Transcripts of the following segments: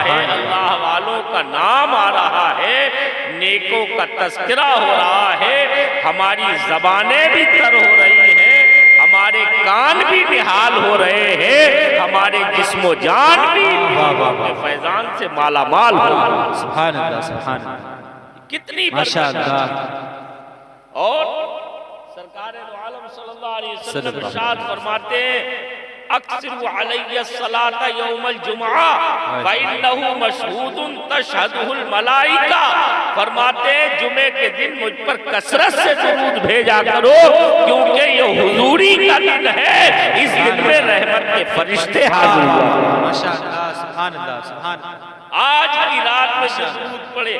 ہے، اللہ والوں کا نام آ رہا ہے، نیکوں کا تذکرہ ہو رہا ہے، ہماری زبانیں بھی تر ہو رہی ہیں، ہمارے کان بھی نہال ہو رہے ہیں، ہمارے جسم و جان بھی فیضان سے مالا مال ہو رہا ہے۔ سبحان اللہ سبحان اللہ، کتنی ماشاء اللہ۔ اور سرکار دو عالم صلی اللہ علیہ وسلم ارشاد فرماتے ہیں اکثروا علی الصلاۃ یوم الجمعہ فإنہ مشہود تشہدہ الملائکہ، فرماتے ہیں جمعے کے دن مجھ پر کثرت سے درود بھیجا کرو کیونکہ یہ حضوری کا دن ہے، اس دن میں رحمت کے فرشتے حاضر ہوئے۔ ماشاء اللہ سبحان اللہ سبحان اللہ۔ آج کی رات میں درود پڑھے۔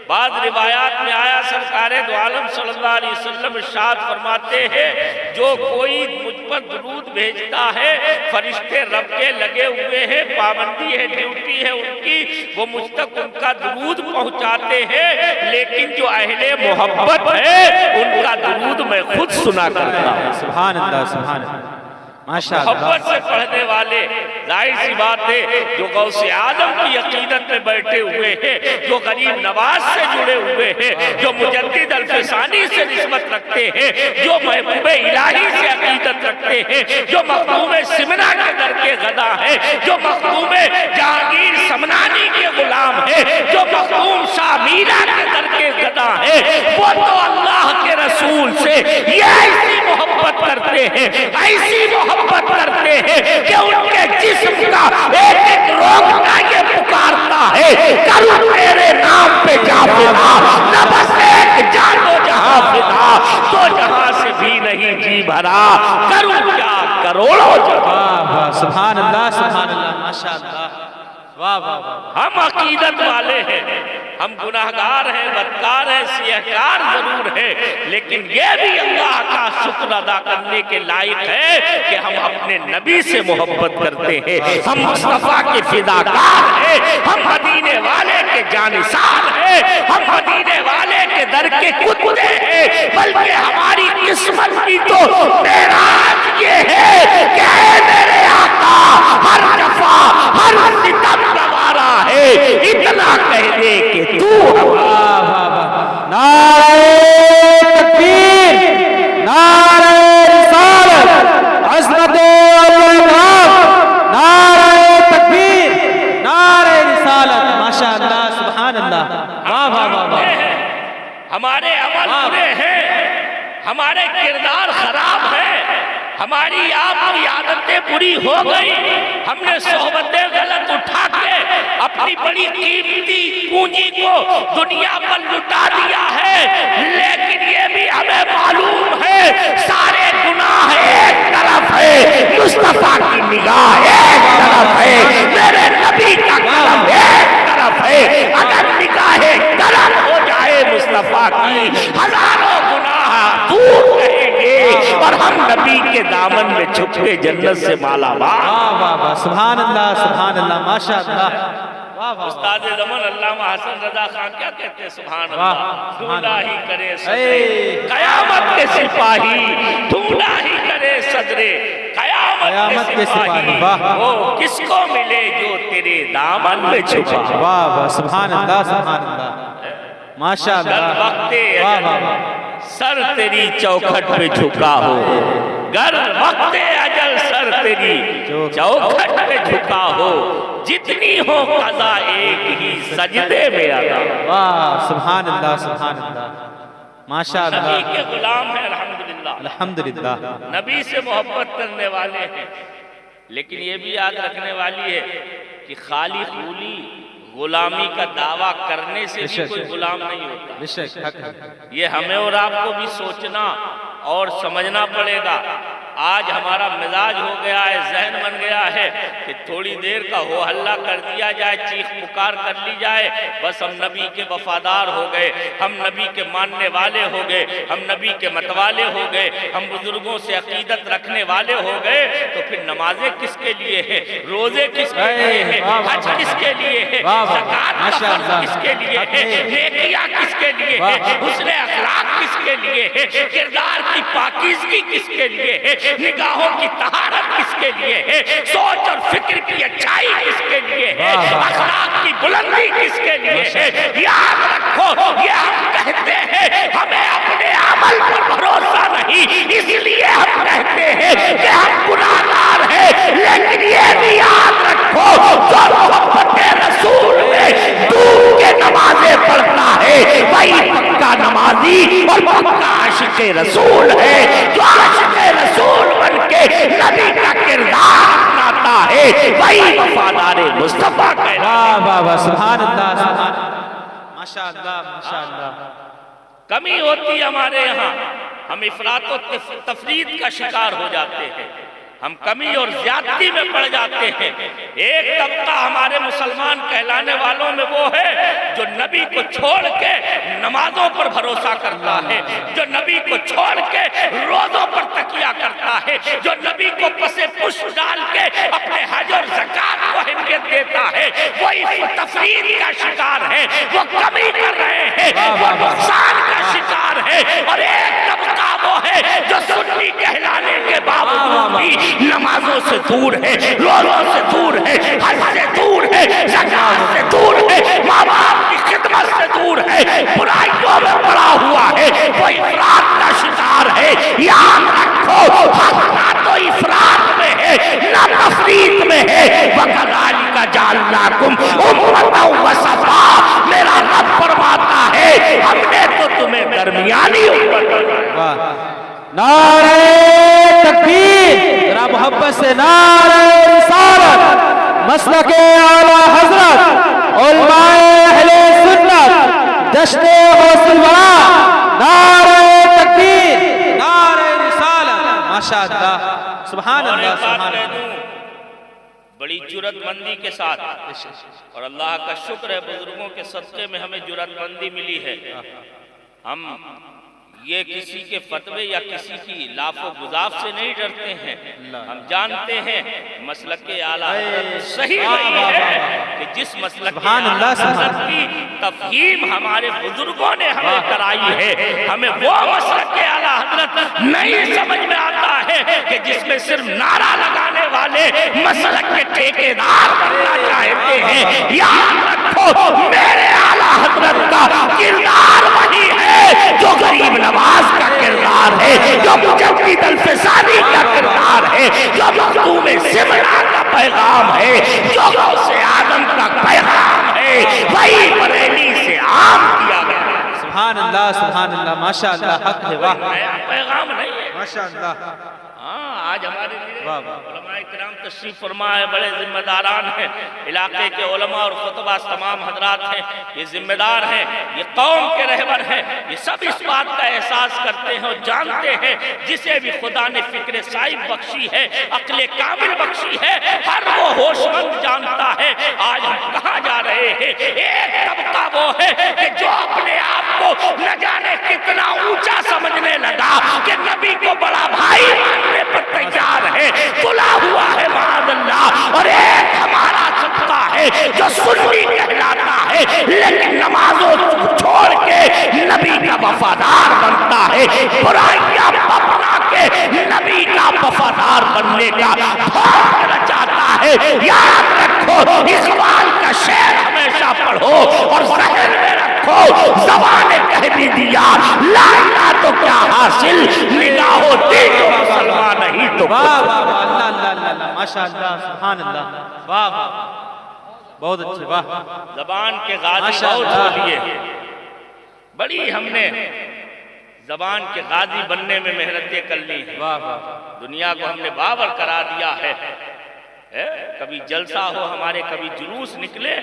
بعض روایات میں آیا سرکار دو عالم صلی اللہ علیہ وسلم ارشاد فرماتے ہیں جو کوئی مجھ پر درود بھیجتا ہے فرشتے رب کے لگے ہوئے ہیں، پابندی ہے، ڈیوٹی ہے ان کی، وہ مجھ تک ان کا درود پہنچاتے ہیں، لیکن جو اہل محبت ہے ان کا درود میں خود سنا کرتا ہوں۔ سبحان اللہ سبحان اللہ، ماشاء اللہ۔ محبت سے پڑھنے والے ظاہر سی بات ہے جو غوث اعظم کی عقیدت میں بیٹھے ہوئے ہیں، جو غریب نواز سے جڑے ہوئے ہیں، جو مجدد الفسانی سے نسبت رکھتے ہیں، جو محبوب الہی سے عقیدت رکھتے ہیں، جو مخدوم سمنا کے در کے غدا ہیں، جو مخدوم جہانگیر سمنانی کے غلام ہیں، جو مخدوم شاہ میرا کے در کے غدا ہیں، وہ تو اللہ کے رسول سے یہ ایسی محبت کرتے ہیں، ایسی محبت کرتے ہیں کہ ان کے جسم کا ایک ایک روگنا یہ پکارتا ہے کروں تیرے نام پہ جا فدا، نہ بس ایک جان و جہاں فدا، تو جہاں سے بھی نہیں جی بھرا، کروں کیا کروڑوں جہاں۔ سبحان اللہ سبحان اللہ، ماشاء اللہ، واہ واہ واہ۔ ہم عقیدت والے ہیں، ہم گناہگار ہیں، بدکار ہیں، سیہکار ضرور ہیں، لیکن یہ بھی اللہ کا شکر ادا کرنے کے لائق ہے کہ ہم اپنے نبی سے محبت کرتے ہیں، ہم مصطفیٰ کے فداکار ہیں، ہم مدینے والے کے جانثار ہیں، ہم مدینے والے کے در کے کتے ہیں، بلکہ ہماری قسمت بھی تو معراج یہ ہے کہ اے میرے آقا ہر دفعہ ہر ستم گوارا ہے، اتنا کہہ دے کہ تو نعرہ تکبیر، نعرہ رسالت، عظمت اللہ، نعرہ تکبیر، نعرہ رسالت، ماشاء اللہ سبحان اللہ، واہ واہ واہ واہ۔ ہمارے عمل برے ہیں، ہمارے کردار خراب ہیں، ہماری آپ کی عادتیں بری ہو گئی، ہم نے صحبتیں غلط اٹھا کے اپنی بڑی قیمتی پونجی کو دنیا پر لٹا دیا ہے، لیکن یہ بھی ہمیں معلوم ہے سارے گناہ ایک طرف ہے، مصطفیٰ کی نگاہ ایک طرف ہے، میرے نبی کا کرم ایک طرف ہے، اگر نگاہ کرم ہو جائے مصطفیٰ کی ہزاروں گناہ دور رہیں گے اور ہم نبی کے دامن میں چھپ کے جنت سے مالا مال۔ واہ واہ واہ، سبحان اللہ سبحان اللہ، ماشاء اللہ۔ استاد زمان علامہ حسن رضا خان کیا کہتے ہیں؟ سبحان اللہ، ڈھونڈا ہی کرے صدرے قیامت کے سپاہی، ڈھونڈا ہی کرے صدرے قیامت کے سپاہی، وہ کس کو ملے جو تیرے دامن میں چھپا۔ واہ واہ، سبحان اللہ سبحان اللہ، ماشاء اللہ۔ وقت واہ واہ واہ، سر تیری چوکھٹ پہ جھکا ہو، گر وقت اجل سر تیری چوکھٹ پہ جھکا ہو، جتنی ہو قضا ایک ہی سجدے میں ادا۔ واہ سبحان اللہ سبحان اللہ، ماشاء نبی اللہ، کے غلام ہیں الحمدللہ، الحمدللہ۔ نبی سے محبت کرنے والے ہیں، لیکن یہ بھی یاد رکھنے والی ہے کہ خالی خولی غلامی کا دعویٰ کرنے سے بھی کوئی غلام نہیں ہوتا۔ بے شک حق ہے۔ یہ ہمیں اور آپ کو بھی سوچنا اور سمجھنا پڑے گا۔ آج ہمارا مزاج ہو گیا ہے، ذہن بن گیا ہے کہ تھوڑی دیر کا ہو ہلہ کر دیا جائے، چیخ پکار کر لی جائے، بس ہم نبی کے وفادار ہو گئے، ہم نبی کے ماننے والے ہو گئے، ہم نبی کے متوالے ہو گئے، ہم بزرگوں سے عقیدت رکھنے والے ہو گئے، تو پھر نمازیں کس کے لیے ہیں؟ روزے کس کے لیے ہیں؟ حج کس کے لیے ہے؟ زکوٰۃ کا فرض کس کے لیے ہے؟ نیکیاں کس کے لیے ہے؟ حسن اخلاق کس کے لیے ہے؟ کردار کی پاکیزگی کس کے لیے ہے؟ نگاہوں کی طہارت کس کے لیے ہے؟ سوچ اور فکر کی اچھائی کس کے لیے ہے؟ اخلاق بلندی کس کے لیے ہے؟ یاد رکھو یہ ہم کہتے ہیں ہمیں اپنے عمل پر بھروسہ نہیں، اس لیے ہم کہتے ہیں کہ ہم گناہگار ہیں، لیکن یہ بھی یاد رکھو جو محبت رسول میں ڈوب کے نمازیں پڑھتا ہے وہی پکا نمازی اور پکا عاشق رسول ہے۔ جو عاشق رسول بن کے نبی کا کردار اپناتا ہے وہی وفادار مصطفیٰ کہلاتا ہے۔ واہ واہ واہ، سبحان اللہ سبحان اللہ، ماشاءاللہ ماشاءاللہ۔ کمی ہوتی ہمارے یہاں، ہم افراط و تفرید کا شکار ہو جاتے ہیں، ہم کمی اور زیادتی میں پڑ جاتے ہیں۔ ایک طبقہ ہمارے مسلمان کہلانے والوں میں وہ ہے جو نبی کو چھوڑ کے نمازوں پر بھروسہ کرتا ہے، جو نبی کو چھوڑ کے روزوں پر تکیہ کرتا ہے، جو نبی کو پسے پش ڈال کے اپنے حج اور زکات کو اہمیت دیتا ہے، وہ اس تفرید کا شکار ہے، وہ کمی کر رہے ہیں، وہ نقصان کا شکار ہے۔ اور ایک طبقہ وہ ہے جو سنی کہلانے کے باوجود بھی نمازوں سے دور ہے، روزوں سے دور ہے، حج سے دور ہے، زکات سے دور ہے، ماں باپ کی خدمت سے دور ہے، برائیوں میں پڑا ہوا ہے، وہ افراط کا شکار ہے۔ یاد رکھو حق نہ تو افراط میں ہے نہ تفریط میں ہے۔ وَكَذَلِكَ جَعَلْنَاكُمْ أُمَّةً وَسَطًا، میرا رب فرماتا ہے ہم نے تو تمہیں درمیانی امت بنایا۔ نعرہ تکبیر، ذرا محبت سے نعرہ رسالت، مسلک اعلی حضرت علماء اہل سنت، جشن حوصل ورا، نعرہ تکبیر، نعرہ رسالت، ماشاءاللہ سبحان اللہ سبحان اللہ۔ بڑی جرات مندی کے ساتھ، اور اللہ کا شکر ہے بزرگوں کے صدقے میں ہمیں جرات مندی ملی ہے، ہم یہ کسی کے فتوے یا کسی کی لاف و گزاف سے نہیں ڈرتے ہیں، ہم جانتے ہیں مسلک اعلیٰ حضرت صحیح وہی ہے کہ جس مسلک اعلیٰ حضرت کی تفہیم ہمارے بزرگوں نے ہمیں کرائی ہے، ہمیں وہ مسلک اعلیٰ حضرت نہیں سمجھ میں آتا ہے کہ جس میں صرف نعرہ لگانے والے مسلک کے ٹھیکیدار بننا چاہتے ہیں۔ یاد رکھو میرے اعلیٰ حضرت کا کردار وہی ہے جو غریب نواز کا کردار ہے، جو مجدد الفسانی کا کردار ہے، جو مخدوم زمرہ کا پیغام ہے، جو غوث اعظم کا پیغام ہے، وہی بریلی سے عام کیا گیا۔ سبحان اللہ ماشاءاللہ، حق ہے، واہ پیغام نہیں ہے ماشاءاللہ۔ آج ہمارے علماء کرام تشریف فرما ہے، بڑے ذمہ داران ہیں، علاقے کے علماء اور خطبہ تمام حضرات ہیں، یہ ذمہ دار ہیں، یہ قوم کے رہبر ہیں، یہ سب اس بات کا احساس کرتے ہیں اور جانتے ہیں جسے بھی خدا نے فکر صائب بخشی ہے، عقل کامل بخشی ہے، ہر وہ ہوش مند جانتا ہے آج ہم کہاں جا رہے ہیں۔ ایک طبقہ وہ ہے کہ جو اپنے آپ کو نہ جانے کتنا اونچا سمجھنے لگا کہ نبی کو بڑا بھائی ماننے پر تیار ہے، تلا ہوا ہے معاذ اللہ۔ اور ایک ہمارا طبقہ ہے جو سنی کہلاتا ہے لیکن نمازوں چھوڑ کے نبی کا وفادار بنتا ہے، برائیاں اپنا کے نبی کا وفادار بننے کا خواب رچاتا ہے۔ یاد رکھو اقبال کا شعر ہمیشہ پڑھو اور ذہن میں رکھو، زبان نے کہہ بھی دیا لا الہ تو کیا حاصل، نگاہو دیکھو مسلمان نہیں تو واہ واہ واہ، اللہ اللہ اللہ، ماشاءاللہ سبحان اللہ، واہ واہ بہت اچھے، واہ زبان کے غازی بہت ہو لیے، بڑی ہم نے زبان کے غازی بننے میں محنتیں کر لی ہیں، واہ واہ، دنیا کو ہم نے باور کرا دیا ہے۔ کبھی جلسہ ہو ہمارے، کبھی جلوس نکلے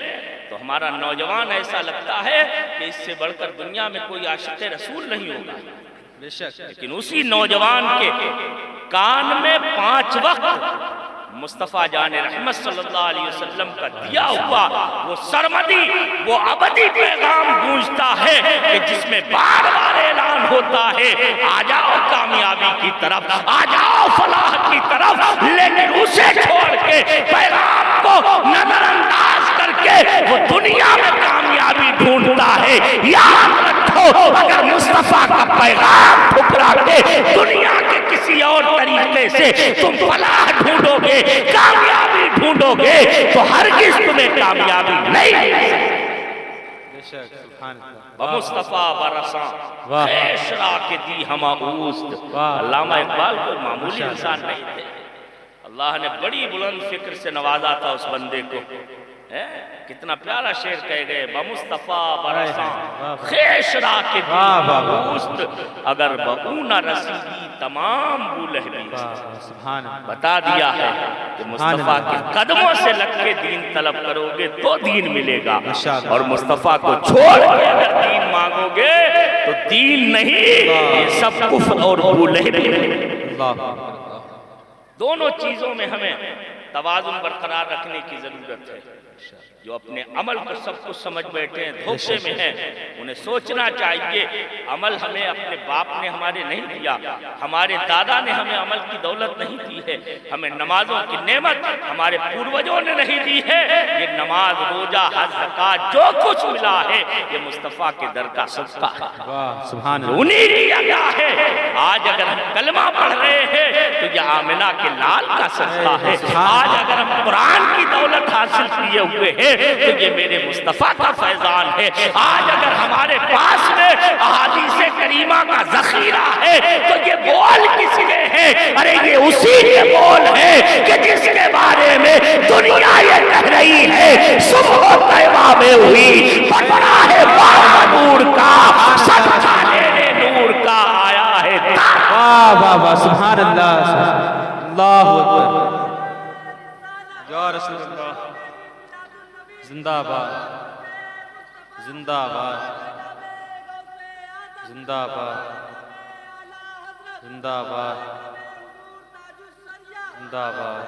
تو ہمارا نوجوان ایسا لگتا ہے کہ اس سے بڑھ کر دنیا میں کوئی عاشق رسول نہیں ہوگا، بے شک، لیکن اسی نوجوان کے کان میں 5 وقت مصطفیٰ جان رحمت صلی اللہ علیہ وسلم کا دیا ہوا وہ سرمدی، وہ ابدی پیغام گونجتا ہے کہ جس میں بار بار اعلان ہوتا ہے آ جاؤ کامیابی کی طرف، آ جاؤ فلاح کی طرف، لیکن اسے چھوڑ کے پیغام کو نظر انداز کر کے وہ دنیا میں کامیابی ڈھونڈتا ہے۔ یاد رکھو ہو اگر مصطفیٰ کا پیغام ٹھکرا کے دنیا کے کسی اور طریقے سے تم فلاح ڈھونڈو گے، کامیابی ڈھونڈو گے تو ہرگز تمہیں کامیابی نہیں مل سکتی۔ بمصطفیٰ برساں خیشرا کے دی ہما اوست۔ علامہ اقبال کوئی معمولی انسان نہیں تھے، اللہ نے بڑی بلند فکر سے نوازا تھا اس بندے کو۔ کتنا پیارا شعر کہے گئے، بمصطفیٰ برساں خیشرا کے دی ہما اوست، اگر بہو نہ رسیدی تمام بولہبیست۔ بتا دیا ہے کہ مصطفیٰ کے قدموں سے لگ کے دین طلب کرو گے تو دین ملے گا، اور مصطفیٰ کو چھوڑ کے اگر دین مانگو گے تو دین نہیں، یہ سب کفر اور بولہبی ہے۔ دونوں چیزوں میں ہمیں توازن برقرار رکھنے کی ضرورت ہے۔ جو اپنے عمل کو سب کچھ سمجھ بیٹھے ہیں، دھوکے میں ہیں، انہیں سوچنا چاہیے عمل ہمیں اپنے باپ نے ہمارے نہیں دیا، ہمارے دادا نے ہمیں عمل کی دولت نہیں دی ہے، ہمیں نمازوں کی نعمت ہمارے پوروجوں نے نہیں دی ہے۔ یہ نماز، روزہ، حج، زکوٰۃ جو کچھ ملا ہے یہ مصطفیٰ کے در کا صدقہ ہے، انہیں لیا گیا ہے۔ آج اگر ہم کلمہ پڑھ رہے ہیں تو یہ آمنہ کے لال کا صدقہ ہے۔ آج اگر ہم قرآن کی دولت حاصل کیے ہوئے ہیں تو یہ میرے مصطفیٰ کا فیضان ہے۔ آج اگر ہمارے پاس میں احادیث کریمہ کا ذخیرہ ہے تو یہ بول کس کے ہیں؟ ارے یہ اسی کے بول ہیں کہ جس کے بارے میں دنیا یہ کہہ رہی ہے صبح طیبہ میں ہوئی پٹنا ہے باغ نور کا، صدقہ لینے نور کا آیا ہے۔ واہ واہ واہ، سبحان اللہ، اللہ اکبر، یا رسول اللہ، زندہ باد، زندہ باد، زندہ باد، زندہ باد، زندہ باد،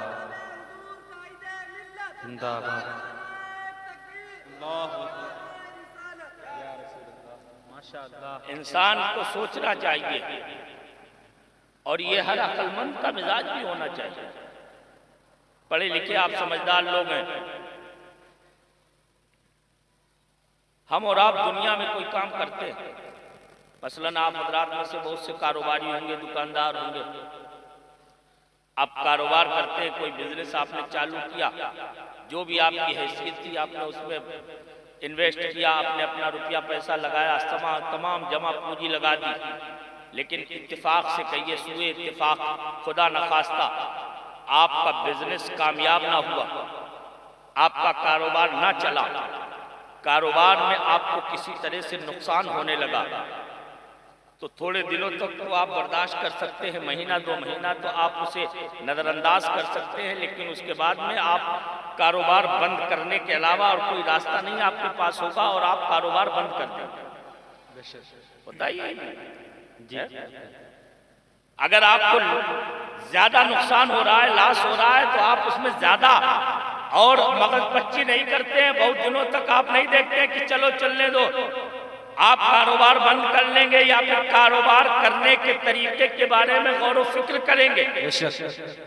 زندہ باد، اللہ اکبر، یا رسول اللہ، ماشاءاللہ۔ انسان کو سوچنا چاہیے، اور یہ ہر عقل مند کا مزاج بھی ہونا چاہیے۔ پڑھے لکھے آپ سمجھدار لوگ ہیں، ہم اور آپ دنیا میں کوئی کام کرتے ہیں، مثلاً آپ حضرات میں سے بہت سے کاروباری ہوں گے، دکاندار ہوں گے، آپ کاروبار کرتے ہیں، کوئی بزنس آپ نے چالو کیا، جو بھی آپ کی حیثیت تھی آپ نے اس میں انویسٹ کیا، آپ نے اپنا روپیہ پیسہ لگایا، تمام جمع پونجی لگا دی، لیکن اتفاق سے کہیے سوئے اتفاق، خدا نخواستہ آپ کا بزنس کامیاب نہ ہوا، آپ کا کاروبار نہ چلا، کاروبار میں آپ کو کسی طرح سے نقصان ہونے لگا، تو تھوڑے دنوں تک تو آپ برداشت کر سکتے ہیں، مہینہ دو مہینہ تو آپ اسے نظر انداز کر سکتے ہیں، لیکن اس کے بعد میں آپ کاروبار بند کرنے کے علاوہ اور کوئی راستہ نہیں آپ کے پاس ہوگا، اور آپ کاروبار بند کر دیں گے۔ بتائیے اگر آپ کو زیادہ نقصان ہو رہا ہے، لاس ہو رہا ہے، تو آپ اس میں زیادہ اور مغز پچی نہیں کرتے ہیں، بہت دنوں تک آپ نہیں دیکھتے ہیں کہ چلو چلنے دو، آپ کاروبار بند کر لیں گے، یا پھر کاروبار کرنے کے طریقے کے بارے میں غور و فکر کریں گے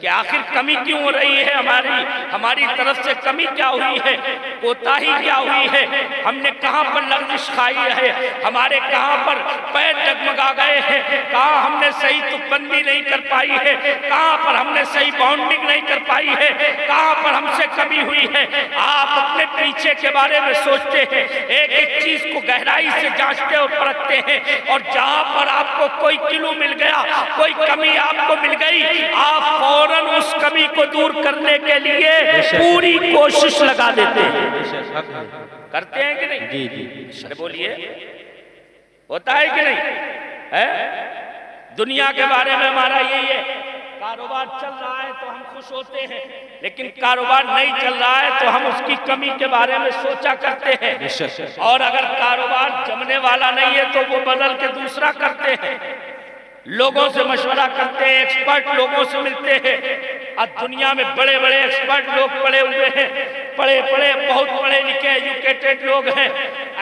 کہ آخر کمی کیوں ہو رہی ہے، ہماری طرف سے کمی کیا ہوئی ہے، کوتاہی کیا ہوئی ہے، ہم نے کہاں پر لغزش کھائی ہے، ہمارے کہاں پر پیر ڈگمگا گئے ہیں، کہاں ہم نے صحیح تک بندی نہیں کر پائی ہے، کہاں پر ہم نے صحیح باؤنڈنگ نہیں کر پائی ہے، کہاں پر ہم سے کمی ہوئی ہے۔ آپ اپنے پیچھے کے بارے میں سوچتے ہیں، ایک ایک چیز کو گہرائی سے جانچتے اور پرکھتے ہیں، اور جہاں پر آپ کو کوئی کلو مل گیا، کوئی کمی آپ کو مل گئی، آپ فوراً اس کمی کو دور کرنے کے لیے پوری کوشش لگا دیتے ہیں۔ کرتے ہیں کہ نہیں؟ جی جی، بولیے، ہوتا ہے کہ نہیں؟ دنیا کے بارے میں ہمارا یہی ہے، کاروبار چل رہا ہے تو ہم خوش ہوتے ہیں، لیکن کاروبار نہیں چل رہا ہے تو ہم اس کی کمی کے بارے میں سوچا کرتے ہیں، اور اگر کاروبار جمنے والا نہیں ہے تو وہ بدل کے دوسرا کرتے ہیں، لوگوں سے مشورہ کرتے ہیں، ایکسپرٹ لوگوں سے ملتے ہیں۔ اب دنیا میں بڑے بڑے ایکسپرٹ لوگ پڑے ہوئے ہیں، بہت پڑھے لکھے ایجوکیٹڈ لوگ ہیں،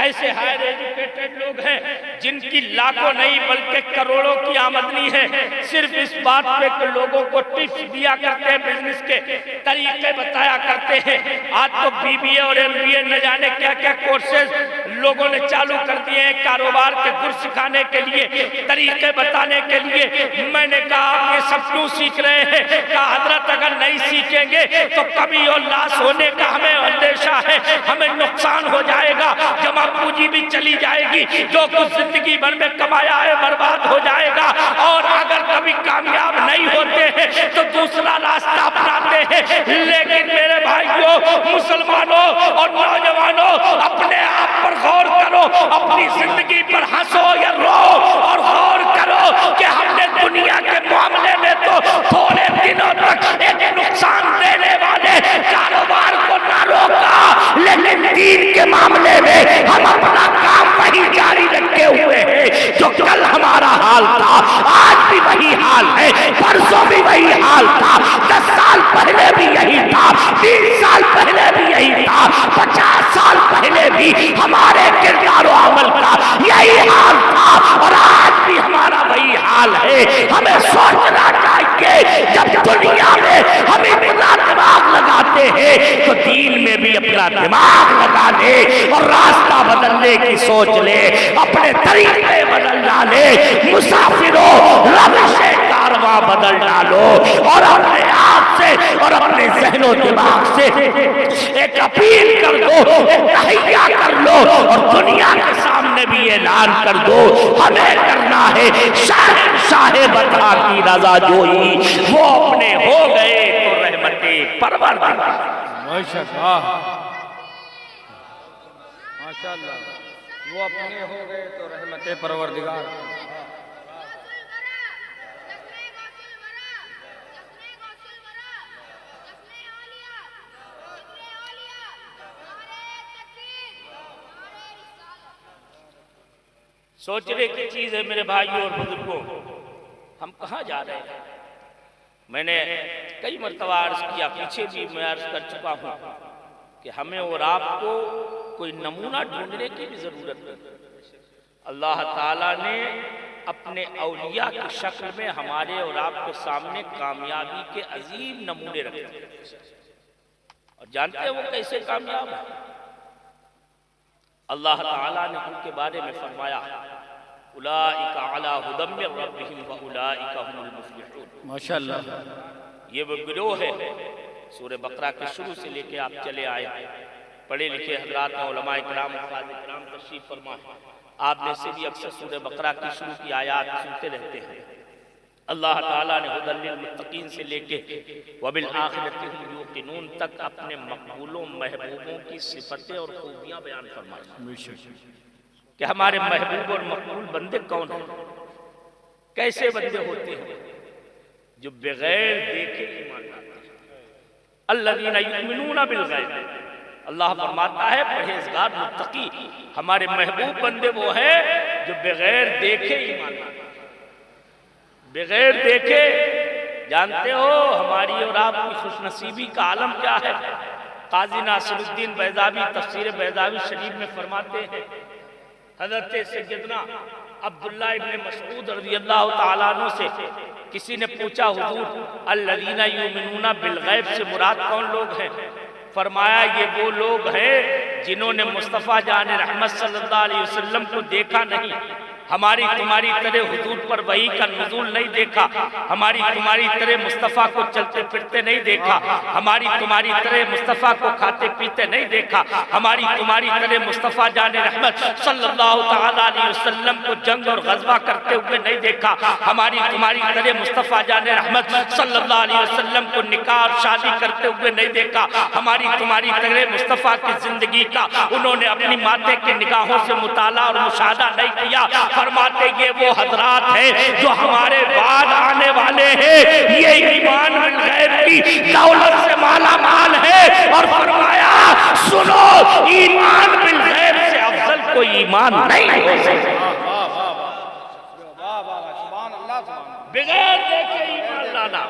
ایسے ہائر ایجوکیٹڈ لوگ ہیں جن کی لاکھوں نہیں بلکہ کروڑوں کی آمدنی ہے، صرف اس بات پہ کہ لوگوں کو ٹپس دیا کرتے ہیں، بزنس کے طریقے بتایا کرتے ہیں۔ آج تو BBA اور MBA نہ جانے کیا کیا کورسز لوگوں نے چالو کر دیے ہیں کاروبار کے گر سکھانے کے لیے، طریقے بتانے کے لیے۔ میں نے کہا آپ یہ سب کیوں سیکھ رہے ہیں؟ کہا حضرت اگر نہیں سیکھیں گے تو کبھی اور لاس ہونے کا ہمیں اندیشہ ہے، ہمیں نقصان ہو جائے گا، جمع پونجی بھی چلی جائے گی، جو کچھ زندگی بھر میں کمایا ہے برباد ہو جائے گا، اور اگر کبھی کامیاب نہیں ہوتے ہیں تو دوسرا راستہ اپناتے ہیں۔ لیکن میرے بھائیوں، مسلمانوں اور نوجوانوں، اپنے آپ پر غور کرو، اپنی زندگی پر ہنسو یا رو، اور غور کرو کہ ہم نے دنیا کے معاملے میں تو تھوڑے دنوں تک ایک نقصان دینے والے کاروبار کو نہ روکا، لیکن دین کے معاملے میں ہم اپنا کام وہی جاری رکھے ہوئے ہیں جو کل ہمارا حال تھا، آج بھی وہی حال ہے، پرسوں بھی وہی حال تھا، 10 سال پہلے بھی یہی تھا، 20 سال پہلے بھی یہی تھا، 50 سال پہلے بھی ہمارے کردار و عمل کا یہی حال تھا، اور آج بھی ہمارا وہی حال ہے۔ ہمیں سوچنا چاہیے جب دنیا میں ہم اتنا دماغ لگاتے ہیں تو دین میں بھی اپنا دماغ لگا لے اور راستہ بدلنے کی سوچ لے، اپنے طریقے بدل ڈالے، مسافروں روش کارواں بدل ڈالو، اور اپنے آپ سے اور اپنے ذہن و دماغ سے ایک اپیل کر دو، ایک تحیہ کر لو، اور دنیا کے سامنے بھی اعلان کر دو ہمیں کرنا ہے شاہ بتا کی رضا جوئی، وہ اپنے ہو گئے تو رحمت پروردگار۔ ماشاءاللہ ماشاءاللہ، وہ اپنے ہو گئے تو رحمت پروردگار۔ سوچنے کی چیز ہے میرے بھائیوں اور بزرگوں، ہم کہاں جا رہے ہیں؟ میں نے کئی مرتبہ عرض کیا، پیچھے بھی میں عرض کر چکا ہوں کہ ہمیں اور آپ کو کوئی نمونہ ڈھونڈنے کی بھی ضرورت نہیں۔ اللہ تعالیٰ نے اپنے اولیاء کی شکل میں ہمارے اور آپ کے سامنے کامیابی کے عظیم نمونے رکھے ہیں، اور جانتے ہیں وہ کیسے کامیاب ہیں؟ اللہ تعالیٰ نے ان کے بارے میں فرمایا اولئک علی ھدی من ربہم واولئک هم المفلحون۔ ماشاءاللہ، یہ وہ گروہ ہے، سورہ بقرہ کے شروع سے لے کے آپ چلے آئے، پڑھے لکھے حضرات علماء کرام حفاظ کرام تشریف فرما ہے، آپ میں سے بھی اکثر سورہ بقرہ کی شروع کی آیات سنتے رہتے ہیں۔ اللہ تعالیٰ نے ھدی للمتقین سے لے کے وبالآخرۃ ھم یوقنون تک اپنے مقبولوں محبوبوں کی صفتیں اور خوبیاں بیان فرمائی کہ ہمارے محبوب اور مقبول بندے کون ہیں، کیسے بندے ہوتے ہیں؟ جو بغیر دیکھے ایمان لاتے ہیں، الذین یؤمنون بالغیب۔ اللہ فرماتا ہے پرہیزگار متقی ہمارے محبوب بندے وہ ہیں جو بغیر دیکھے ایمان لاتے ہیں۔ بغیر دیکھے، جانتے ہو ہماری اور آپ کی خوش نصیبی کا عالم کیا ہے؟ قاضی ناصر الدین بیضاوی تفسیر بیضاوی شریف میں فرماتے ہیں، حضرت سیدنا عبداللہ ابن مسعود رضی اللہ تعالیٰ عنہ سے کسی نے پوچھا حضور الذین یؤمنون بالغیب سے مراد کون لوگ ہیں؟ فرمایا یہ وہ لوگ ہیں جنہوں نے مصطفیٰ جان رحمت صلی اللہ علیہ وسلم کو دیکھا نہیں، ہماری تمہاری طرح حضور پر وحی کا نزول نہیں دیکھا، ہماری تمہاری طرح مصطفیٰ کو چلتے پھرتے نہیں دیکھا، ہماری تمہاری طرح مصطفیٰ کو کھاتے پیتے نہیں دیکھا، ہماری تمہاری طرح مصطفیٰ جان رحمت صلی اللہ تعالیٰ علیہ وسلم کو جنگ اور غزوہ کرتے ہوئے نہیں دیکھا، ہماری تمہاری طرح مصطفیٰ جان رحمت صلی اللہ علیہ وسلم کو نکاح اور شادی کرتے ہوئے نہیں دیکھا، ہماری تمہاری طرح مصطفیٰ کی زندگی کا انہوں نے اپنی ماتے کے نگاہوں سے مطالعہ اور مشاہدہ نہیں کیا۔ فرماتے یہ وہ حضرات ہیں جو ہمارے بعد آنے والے ہیں، یہ ایمان بالغیب کی دولت سے مالا مال ہے، اور فرمایا سنو ایمان بالغیب سے افضل کوئی ایمان نہیں ہو سکتا۔ بغیر دیکھے ایمان لانا،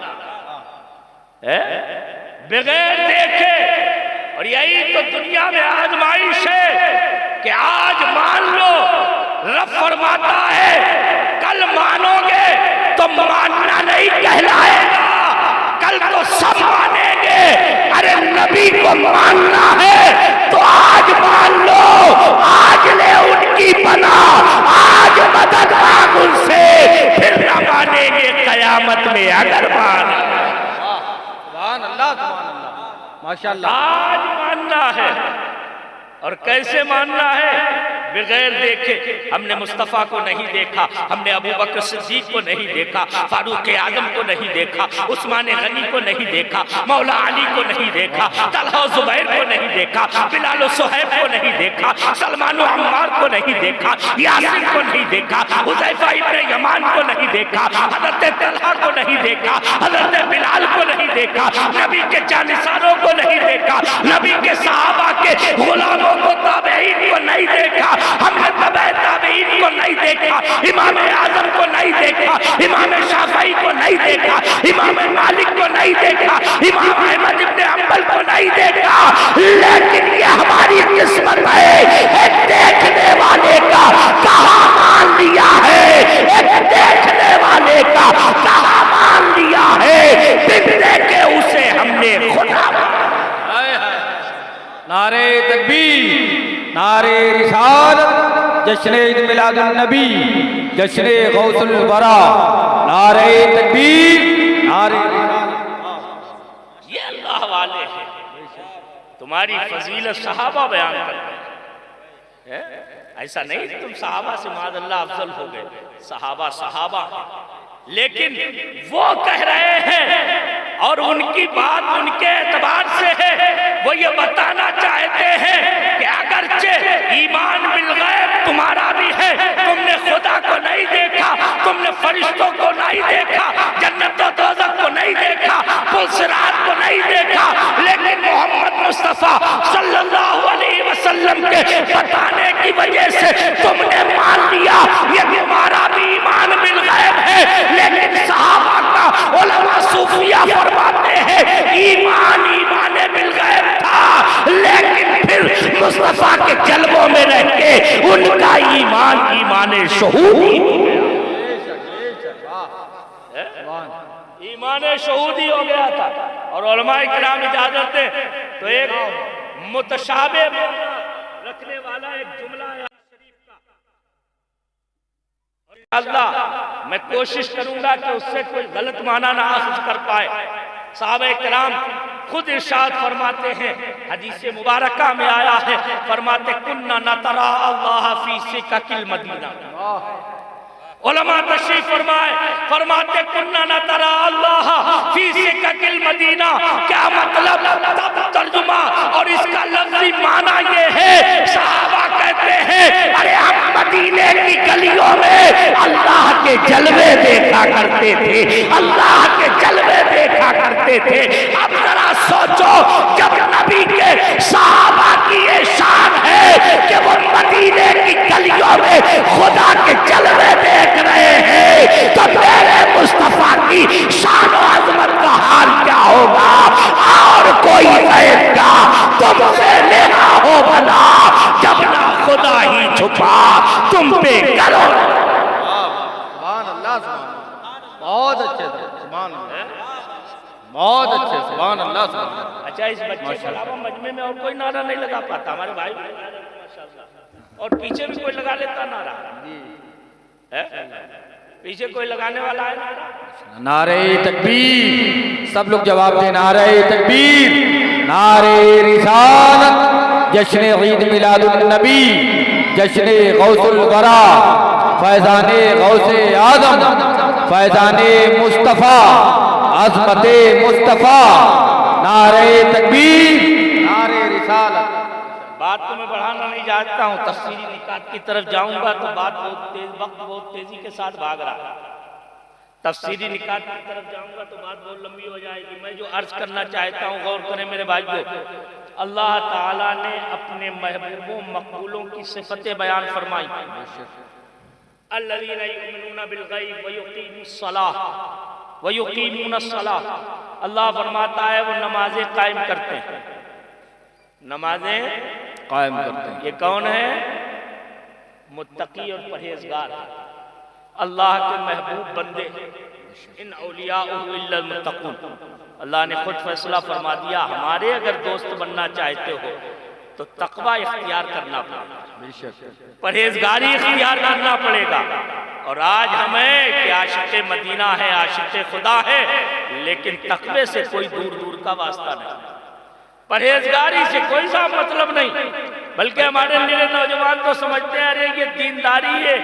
بغیر دیکھے، اور یہی تو دنیا میں آزمائش ہے کہ آج مان لو، رب فرماتا ہے کل مانو گے تو ماننا نہیں کہلائے گا، کل تو سب مانیں گے۔ ارے نبی کو ماننا ہے تو آج مان لو، آج لے ان کی پناہ، آج مدد مانگ ان سے، پھر نہ مانیں گے قیامت میں اگر مان۔ سبحان اللہ سبحان اللہ، ماشاءاللہ۔ آج ماننا ہے، اور کیسے ماننا ہے؟ بغیر دیکھے۔ ہم نے مصطفیٰ کو نہیں دیکھا، ہم نے ابو بکر صدیق کو نہیں دیکھا، فاروق اعظم کو نہیں دیکھا، عثمان غنی کو نہیں دیکھا، مولا علی کو نہیں دیکھا، طلحہ و زبیر کو نہیں دیکھا، بلال و صہیب کو نہیں دیکھا، سلمان و عمار کو نہیں دیکھا، یاسر کو نہیں دیکھا، حذیفہ ابن یمان کو نہیں دیکھا، حضرت طلحہ کو نہیں دیکھا، حضرت بلال کو نہیں دیکھا، نبی کے جانثاروں کو نہیں دیکھا، نبی کے صحابہ کے غلاموں کو، تابعین کو نہیں دیکھا، ہم نے تبع تابعین کو نہیں دیکھا، امام اعظم کو نہیں دیکھا، امام شافعی کو نہیں دیکھا، امام مالک کو نہیں دیکھا، امام احمد ابن حنبل کو نہیں دیکھا، لیکن یہ ہماری قسمت ہے، ایک دیکھنے والے کا کہاں مان لیا ہے، ایک دیکھنے والے کا کہاں مان لیا ہے، بن دیکھے اسے ہم نے خدا مان۔ نعرہ تکبیر، نعرہ رسالت، جشن عید میلاد النبی، جشن غوث الورا، نعرہ تکبیر، نعرہ رسالت۔ یہ اللہ والے ہیں، تمہاری فضیلت صحابہ بیان کرتے ہیں، ایسا نہیں تم صحابہ سے معاذ اللہ افضل ہو گئے، صحابہ صحابہ ہیں، لیکن وہ کہہ رہے ہیں اور ان کی بات ان کے اعتبار سے ہے، وہ یہ بتانا چاہتے ہیں کہ اگرچہ ایمان بالغیب تمہارا بھی ہے، تم نے خدا کو نہیں دیکھا، تم نے فرشتوں کو نہیں دیکھا، جنت و دوزخ کو نہیں دیکھا، پل صراط کو نہیں دیکھا، لیکن محمد مصطفیٰ صلی اللہ علیہ وسلم کے بتانے کی وجہ سے تم نے مان لیا، یہ تمہارا بھی ایمان بالغیب ہے۔ لیکن صحابہ کا علماء صوفیہ فرماتے ہیں ایمان بالغیب تھا، لیکن پھر مصطفیٰ کے جلووں میں رہ کے ان کا ایمان شہودی ہو گیا، ایمان شہودی ہو گیا تھا۔ اور علماء کرام اجازت دیں تو ایک متشابہ رکھنے والا ایک جملہ ہے اللہ، میں کوشش کروں گا کہ اس سے کوئی غلط معنی نہ اخذ کر پائے۔ صحابہ کرام خود ارشاد فرماتے ہیں، حدیث مبارکہ میں آیا ہے، فرماتے کننا نترا اللہ فی سکک المدینہ۔ علماء تشریف فرمائے، فرماتے کننا نترا اللہ فی سکک المدینہ، کیا مطلب؟ تب ترجمہ اور اس کا لفظی معنی یہ ہے، صحابہ کہتے ہیں ارے ہم مدینے کی گلیوں میں اللہ کے جلوے دیکھا کرتے تھے، اللہ کے جلوے دیکھا کرتے تھے۔ اب ذرا سوچو، جب نبی کے صحابہ کی یہ شان ہے کہ وہ مدینے کی گلیوں میں خدا کے جلوے دیکھ رہے ہیں، تو میرے مصطفیٰ کی شان و عظمت کا حال کیا ہوگا؟ اور کوئی غیب کا تم سے لینا ہو بھلا، جب نہ خدا ہی چھپا تم پہ کرو۔ سبحان اللہ سبحان اللہ، بہت اچھے تھے، سبحان اللہ، بہت اچھے، سبحان اللہ سبحان اللہ۔ اچھا، اس بچے کے علاوہ مجمع میں اور کوئی نعرہ نہیں لگا پاتا؟ ہمارے بھائی اور پیچھے بھی کوئی لگا لیتا نعرہ؟ پیچھے کوئی لگانے والا ہے نعرہ؟ نعرہ تکبیر، سب لوگ جواب دیں، نعرہ تکبیر، نعرہ رسالت، جشن عید میلاد النبی، جشن غوث الورا، فیضان غوث اعظم، فیضان مصطفیٰ، عظمت مصطفیٰ، نعرہ تکبیر، نعرہ رسالت۔ بات تو میں بڑھانا نہیں چاہتا ہوں، تفصیلی نکات کی طرف جاؤں گا تو وقت بہت تیزی کے ساتھ بھاگ رہا ہے، تفصیلی نکات کی طرف جاؤں گا تو بات بہت لمبی ہو جائے گی۔ میں جو عرض کرنا چاہتا ہوں غور کریں میرے بھائیو، اللہ تعالیٰ نے اپنے محبوبوں مقبولوں کی صفتیں بیان فرمائی، الذین یؤمنون بالغیب ویقیمون الصلاۃ، اللہ فرماتا ہے وہ نمازیں قائم کرتے ہیں، نمازیں قائم کرتے ہیں۔ یہ کون ہے؟ متقی اور پرہیزگار ہے، اللہ کے محبوب بندے، ان اولیاء الا المتقون۔ اللہ نے خود فیصلہ فرما دیا، ہمارے اگر دوست بننا چاہتے ہو تو تقوی اختیار کرنا پڑے گا، پرہیزگاری اختیار کرنا پڑے گا۔ اور آج ہمیں کہ عاشق مدینہ ہے، عاشق خدا ہے، لیکن تقوی سے کوئی دور دور کا واسطہ نہیں، پرہیزگاری سے کوئی سا مطلب نہیں، بلکہ ہمارے لیے نوجوان تو سمجھتے ہیں ارے یہ دینداری ہے،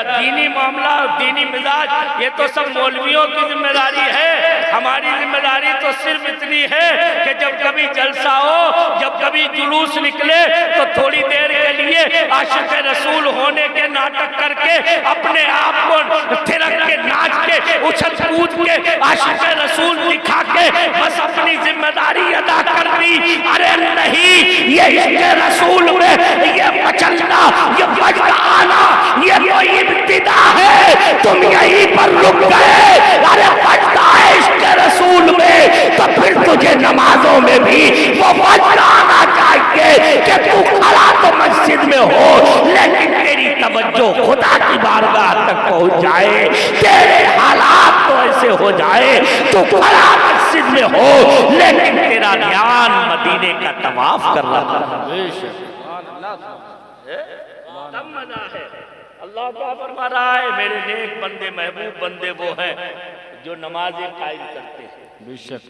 دینی معاملہ، دینی مزاج، یہ تو سب مولویوں کی ذمہ داری ہے۔ ہماری ذمہ داری تو صرف اتنی ہے کہ جب کبھی جلسہ ہو، جب کبھی جلوس نکلے تو تھوڑی دیر کے لیے عاشق رسول ہونے کے ناٹک کر کے اپنے آپ کو تھرک کے ناچ کے اچھل کود کے عاشق رسول دکھا کے بس اپنی ذمہ داری ادا کر دی۔ ارے نہیں، یہ عشق رسول میں یہ مچلنا، یہ وجد آنا، یہ تو ابتدا ہے، تم یہیں پر رک گئے۔ ارے وجد آئے عشق رسول میں تو پھر تجھے نمازوں میں بھی وہ وجد آنا چاہیے کہ تو کھڑا تو مسجد میں ہو لیکن تیری توجہ خدا کی بارگاہ تک پہنچ جائے، تیرے حالات تو ایسے ہو جائے تو کھڑا مسجد میں ہو لیکن تیرا دھیان مدینے کا طواف کر رہا ہے۔ تب مزہ ہے۔ اللہ کیا فرما رہا ہے؟ میرے نیک بندے، محبوب بندے وہ ہیں جو نمازیں قائم کرتے ہیں،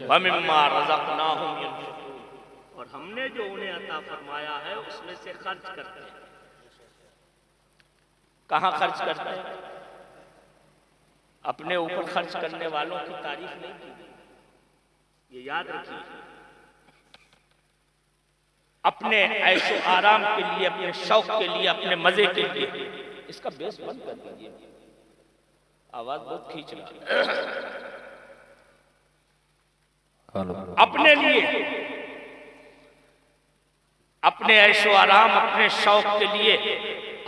وَمِمَّا رَزَقْنَاهُمْ يُنْفِقُونَ، اور ہم نے جو انہیں عطا فرمایا ہے اس میں سے خرچ کرتے ہیں۔ کہاں خرچ کرتے ہیں؟ اپنے اوپر خرچ کرنے والوں کی تعریف نہیں کی، یہ یاد رکھیے، اپنے عیش و آرام کے لیے، اپنے شوق کے لیے، اپنے مزے کے لیے۔ اس کا بیس بند کر دیجئے، آواز بہت کھینچ رہا ہے۔ اپنے لیے، اپنے عیش و آرام، اپنے شوق کے لیے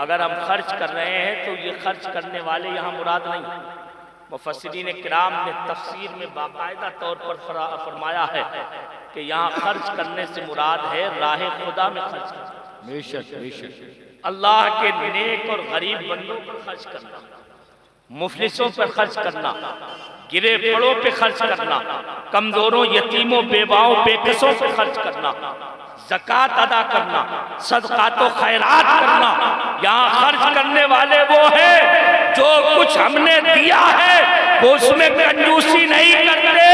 اگر ہم خرچ کر رہے ہیں تو یہ خرچ کرنے والے یہاں مراد نہیں۔ مفسرین کرام نے تفسیر میں باقاعدہ طور پر فرمایا ہے کہ یہاں خرچ کرنے سے مراد ہے راہ خدا میں خرچ کرنا، بے شک بے شک، اللہ کے نیک اور غریب بندوں پر خرچ کرنا، مفلسوں پر خرچ کرنا، گرے پڑوں پہ خرچ کرنا، کمزوروں، یتیموں، بیواؤں، بے کسوں پہ خرچ کرنا، زکوٰۃ ادا کرنا، صدقات و خیرات کرنا۔ یہاں خرچ کرنے والے وہ ہیں جو کچھ ہم نے دیا ہے وہ اس میں کنجوسی نہیں کرتے،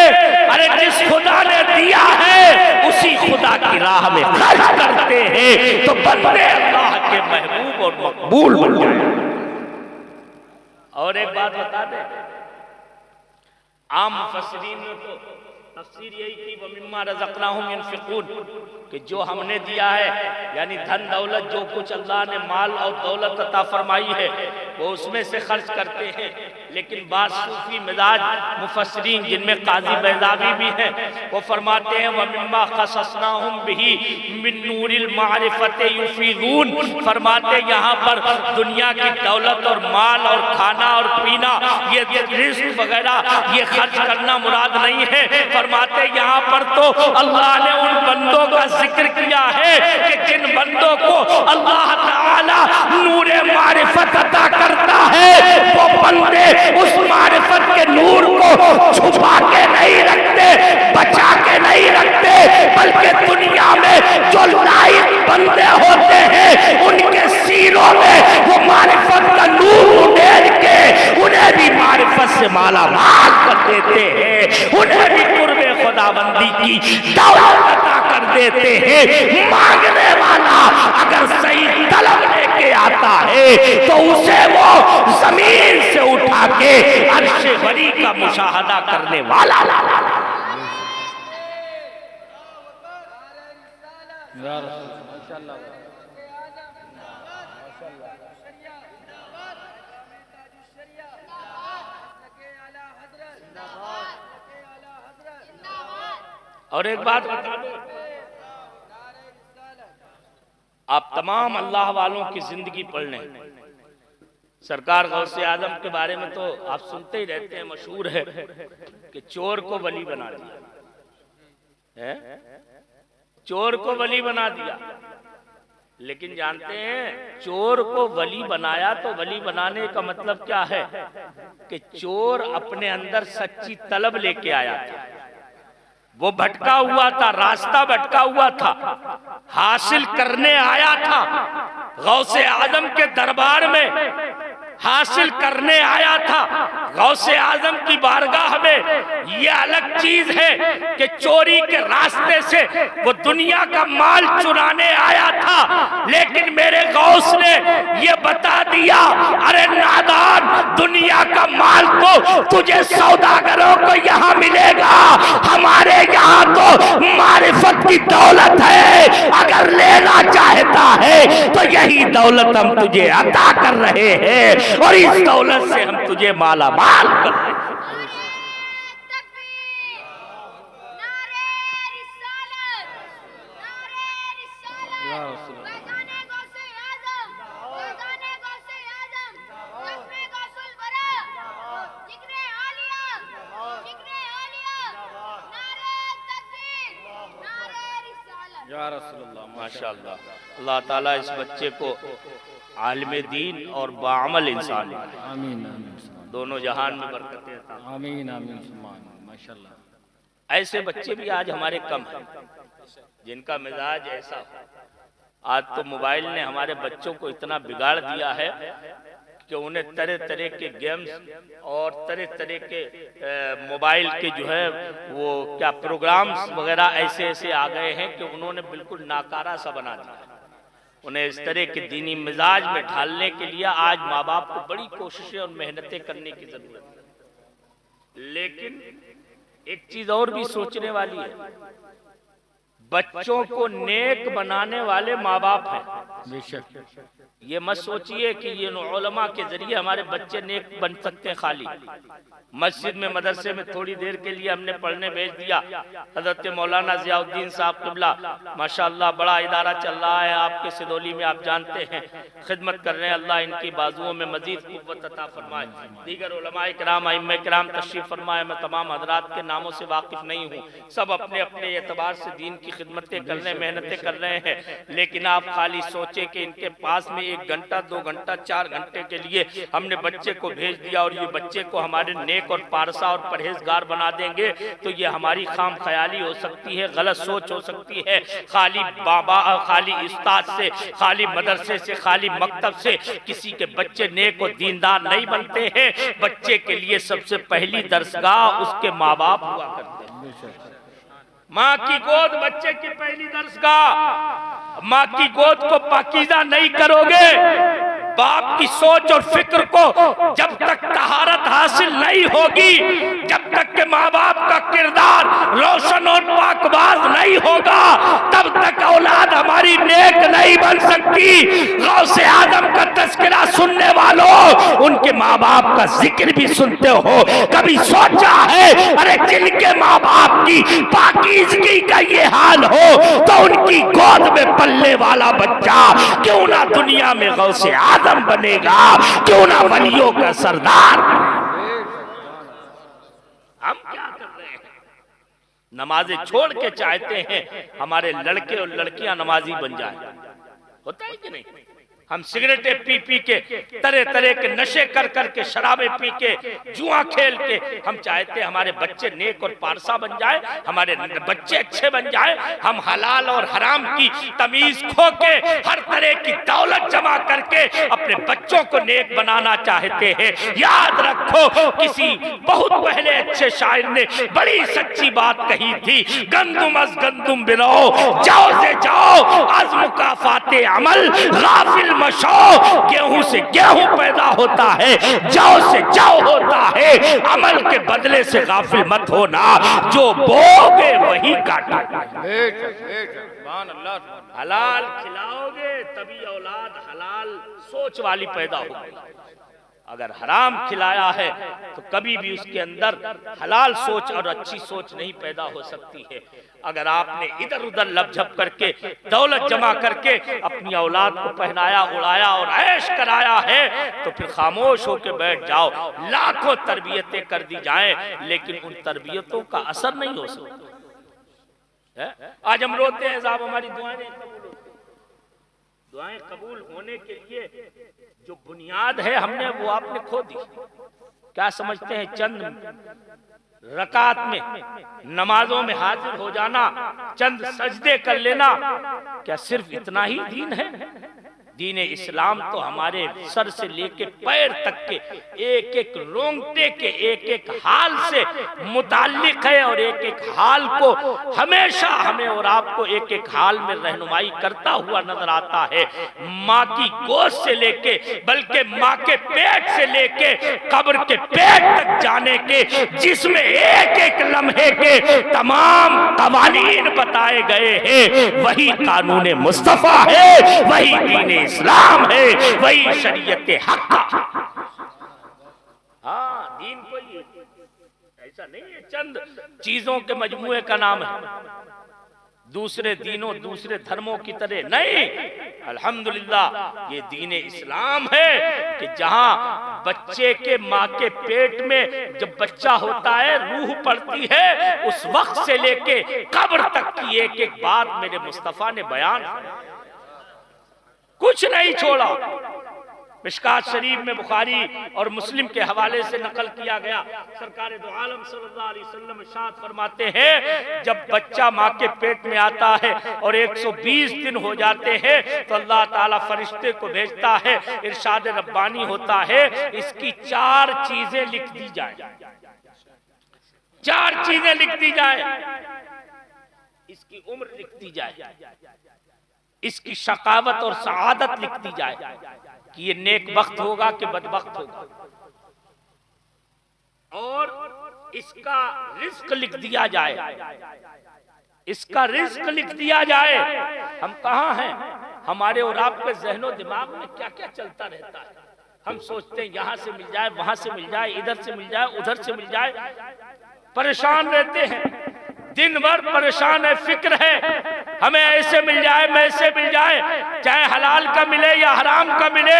ارے جس خدا نے دیا ہے اسی خدا کی راہ میں خرچ کرتے ہیں تو بندے اللہ کے محبوب اور مقبول بن جائیں۔ اور ایک بات بتا دیں، عام مفسرین نے تو تفسیر یہی کی وَمِمَّا رَزَقْنَاهُمْ يُنْفِقُونَ، کہ جو ہم نے دیا ہے یعنی دھن دولت، جو کچھ اللہ نے مال اور دولت عطا فرمائی ہے وہ اس میں سے خرچ کرتے ہیں۔ لیکن بعض صوفی مزاج مفسرین جن میں قاضی بیضاوی بھی ہیں وہ فرماتے ہیں وَمِمَّا خَصَصْنَاهُمْ بِهِ مِن نُورِ الْمَعْرِفَةِ يُفِيضُونَ، فرماتے یہاں پر دنیا کی دولت اور مال اور کھانا اور پینا، یہ رزق وغیرہ یہ خرچ کرنا مراد نہیں ہے۔ فرماتے یہاں پر تو اللہ نے ان بندوں کا ذکر کیا ہے کہ جن بندوں کو اللہ تعالی نور معرفت عطا کرتا ہے وہ بندے اس معرفت کے نور کو چھپا کے نہیں رکھتے، بچا کے نہیں رکھتے، بلکہ دنیا میں جو لائق بندے ہوتے ہیں ان کے سینوں میں وہ معرفت کا نور اڈیل کے انہیں بھی معرفت سے مالا مال کر دیتے ہیں، انہیں بھی قرب خداوندی کی دولت عطا کر دیتے ہیں۔ مانگنے والا اگر صحیح طلب لے کے آتا ہے تو اسے وہ زمین سے اٹھا کے عرش بری کا مشاہدہ کرنے والا یا رسول ماشاءاللہ۔ اور ایک بات بتا دوں، آپ تمام اللہ والوں کی زندگی پڑھ لیں، سرکار غوث اعظم کے بارے میں تو آپ سنتے ہی رہتے ہیں، مشہور ہے کہ چور کو ولی بنا دیا، چور کو ولی بنا دیا، لیکن جانتے ہیں چور کو ولی بنایا تو ولی بنانے کا مطلب کیا ہے کہ چور اپنے اندر سچی طلب لے کے آیا تھا، وہ بھٹکا ہوا تھا، راستہ بھٹکا ہوا تھا، حاصل کرنے آیا تھا، غوث اعظم کے دربار میں حاصل کرنے آیا تھا، غوث اعظم کی بارگاہ میں۔ یہ الگ چیز ہے کہ چوری کے راستے سے وہ دنیا کا مال چرانے آیا تھا، لیکن میرے غوث نے یہ بتا دیا، ارے نادان، دنیا کا مال تو تجھے سوداگروں کو یہاں ملے گا، ہمارے یہاں تو معرفت کی دولت ہے، اگر لینا چاہتا ہے تو یہی دولت ہم تجھے عطا کر رہے ہیں اور اس دولت سے ہم تجھے مالا مال کر رہے ہیں۔ یا رسول اللہ، ماشاءاللہ، اللہ تعالیٰ اس بچے کو عالم دین اور باعمل انسان بنائے، آمین آمین، دونوں جہان میں برکتیں عطا فرمائے۔ آمین آمین، ماشاءاللہ۔ ایسے بچے بھی آج ہمارے کم ہیں جن کا مزاج ایسا ہو۔ آج تو موبائل نے ہمارے بچوں کو اتنا بگاڑ دیا ہے کہ انہیں طرح طرح کے گیمز اور طرح طرح کے موبائل کے جو ہے وہ کیا پروگرامز وغیرہ ایسے ایسے آ گئے ہیں کہ انہوں نے بالکل ناکارہ سا بنا دیا ہے۔ انہیں اس طرح کے دینی مزاج میں ڈھالنے کے لیے آج ماں باپ کو بڑی کوششیں اور محنتیں کرنے کی ضرورت ہے۔ لیکن ایک چیز اور بھی سوچنے والی ہے، بچوں کو نیک بنانے والے ماں باپ ہیں۔ بے شک، یہ مت سوچئے کہ یہ علماء کے ذریعے ہمارے بچے نیک بن سکتے ہیں۔ خالی مسجد میں مدرسے میں تھوڑی دیر کے لیے ہم نے پڑھنے بھیج دیا، حضرت مولانا ضیاء الدین صاحب قبلہ ماشاءاللہ بڑا ادارہ چل رہا ہے آپ کے سدولی میں، آپ جانتے ہیں، خدمت کر رہے ہیں، اللہ ان کی بازوؤں میں مزید قوت عطا فرمائے۔ دیگر علماء کرام، ائمہ کرام تشریف فرمائے، میں تمام حضرات کے ناموں سے واقف نہیں ہوں، سب اپنے اپنے اعتبار سے دین کی خدمتیں کرنے محنتیں کر رہے ہیں، لیکن آپ خالی سوچیں کہ ان کے پاس میں 1 گھنٹہ 2 گھنٹہ 4 گھنٹے کے لیے ہم نے بچے کو بھیج دیا اور یہ بچے کو ہمارے نیک اور پارسا اور پرہیزگار بنا دیں گے تو یہ ہماری خام خیالی ہو سکتی ہے، غلط سوچ ہو سکتی ہے۔ خالی بابا، خالی استاد سے، خالی مدرسے سے، خالی مکتب سے کسی کے بچے نیک اور دیندار نہیں بنتے ہیں۔ بچے کے لیے سب سے پہلی درسگاہ اس کے ماں باپ ہوا کرتے ہیں۔ ماں کی گود بچے کی پہلی درسگاہ۔ ماں کی گود کو پاکیزہ نہیں کرو گے، باپ کی سوچ اور فکر کو جب تک طہارت حاصل نہیں ہوگی، جب تک کہ ماں باپ کا کردار روشن اور پاک باز نہیں ہوگا، تب تک اولاد ہماری نیک نہیں بن سکتی۔ غوث اعظم کا تذکرہ سننے والوں، ان کے ماں باپ کا ذکر بھی سنتے ہو، کبھی سوچا ہے ارے جن کے ماں باپ کی پاکیزگی کا یہ حال ہو تو ان کی گود میں پلنے والا بچہ کیوں نہ دنیا میں غوث اعظم بنے گا، کیوں نہ ولیوں کا سردار۔ ہم کیا کر رہے ہیں؟ نمازیں چھوڑ کے چاہتے ہیں ہمارے لڑکے اور لڑکیاں نمازی بن جائیں۔ ہوتا ہے کہ نہیں؟ ہم سگریٹیں پی پی کے، طرح طرح کے نشے کر کر کے، شرابیں پی کے، جوا کھیل کے، ہم چاہتے ہیں ہمارے بچے نیک اور پارسا بن جائیں، ہمارے بچے اچھے بن جائیں۔ ہم حلال اور حرام کی تمیز کھو کے، ہر طرح کی دولت جمع کر کے اپنے بچوں کو نیک بنانا چاہتے ہیں۔ یاد رکھو، کسی بہت پہلے اچھے شاعر نے بڑی سچی بات کہی تھی، گندم از گندم برو، جاؤ سے جاؤ از مکافات عمل، غافل مشو، گیہوں سے گیہوں پیدا ہوتا ہے، جاؤ سے جاؤ ہوتا ہے، عمل کے بدلے سے غافل مت ہونا، جو بوگے وہی کاٹو۔ حلال کھلاؤ گے تبھی اولاد حلال سوچ والی پیدا ہوگی، اگر حرام کھلایا ہے تو کبھی بھی اس کے اندر حلال سوچ اور اچھی سوچ نہیں پیدا ہو سکتی ہے۔ اگر آپ نے ادھر ادھر لپ جھپ کر کے دولت جمع کر کے اپنی اولاد کو پہنایا اڑایا اور عیش کرایا ہے تو پھر خاموش ہو کے بیٹھ جاؤ، لاکھوں تربیتیں کر دی جائیں لیکن ان تربیتوں کا اثر نہیں ہو سکتا۔ آج ہم روتے ہیں صاحب ہماری دعائیں نہیں قبول ہوتی، دعائیں قبول ہونے کے لیے جو بنیاد ہے ہم نے وہ آپ نے کھو دی. کیا سمجھتے ہیں چند رکعت میں نمازوں میں حاضر ہو جانا, چند سجدے کر لینا, کیا صرف اتنا ہی دین ہے؟ دین اسلام تو ہمارے سر سے لے کے پیر تک کے ایک ایک رونگٹے کے ایک ایک حال سے متعلق ہے, اور ایک ایک حال کو ہمیشہ ہمیں اور آپ کو ایک ایک حال میں رہنمائی کرتا ہوا نظر آتا ہے. ماں کی گوشت سے لے کے, بلکہ ماں کے پیٹ سے لے کے قبر کے پیٹ تک جانے کے, جس میں ایک ایک لمحے کے تمام قوانین بتائے گئے ہیں, وہی قانون مصطفیٰ ہے, وہی دین اسلام ہے, وہی شریعت حق. ہاں, دین کوئی ایسا نہیں ہے چند چیزوں کے مجموعے کا نام ہے, دوسرے دینوں دوسرے دھرموں کی طرح نہیں. الحمدللہ یہ دین اسلام ہے کہ جہاں بچے کے ماں کے پیٹ میں جب بچہ ہوتا ہے روح پڑتی ہے, اس وقت سے لے کے قبر تک کی ایک ایک بات میرے مصطفیٰ نے بیان, کچھ نہیں چھوڑا. مشکات شریف میں بخاری اور مسلم کے حوالے سے نقل کیا گیا, سرکار دو عالم صلی اللہ علیہ وسلم ارشاد فرماتے ہیں جب بچہ ماں کے پیٹ میں آتا ہے اور 120 دن ہو جاتے ہیں تو اللہ تعالیٰ فرشتے کو بھیجتا ہے, ارشاد ربانی ہوتا ہے اس کی 4 چیزیں لکھ دی جائیں, 4 چیزیں لکھ دی جائیں. اس کی عمر لکھ دی جائے, اس کی شقاوت اور سعادت لکھ دی جائے کہ یہ نیک بخت ہوگا کہ بدبخت ہوگا, اور اس کا رزق لکھ دیا جائے, اس کا رزق لکھ دیا جائے. ہم کہاں ہیں؟ ہمارے اور آپ کے ذہن و دماغ میں کیا کیا چلتا رہتا ہے. ہم سوچتے ہیں یہاں سے مل جائے, وہاں سے مل جائے, ادھر سے مل جائے, ادھر سے مل جائے, پریشان رہتے ہیں, دن بھر پریشان ہے, فکر ہے ہمیں ایسے مل جائے ویسے مل جائے, چاہے حلال کا ملے یا حرام کا ملے.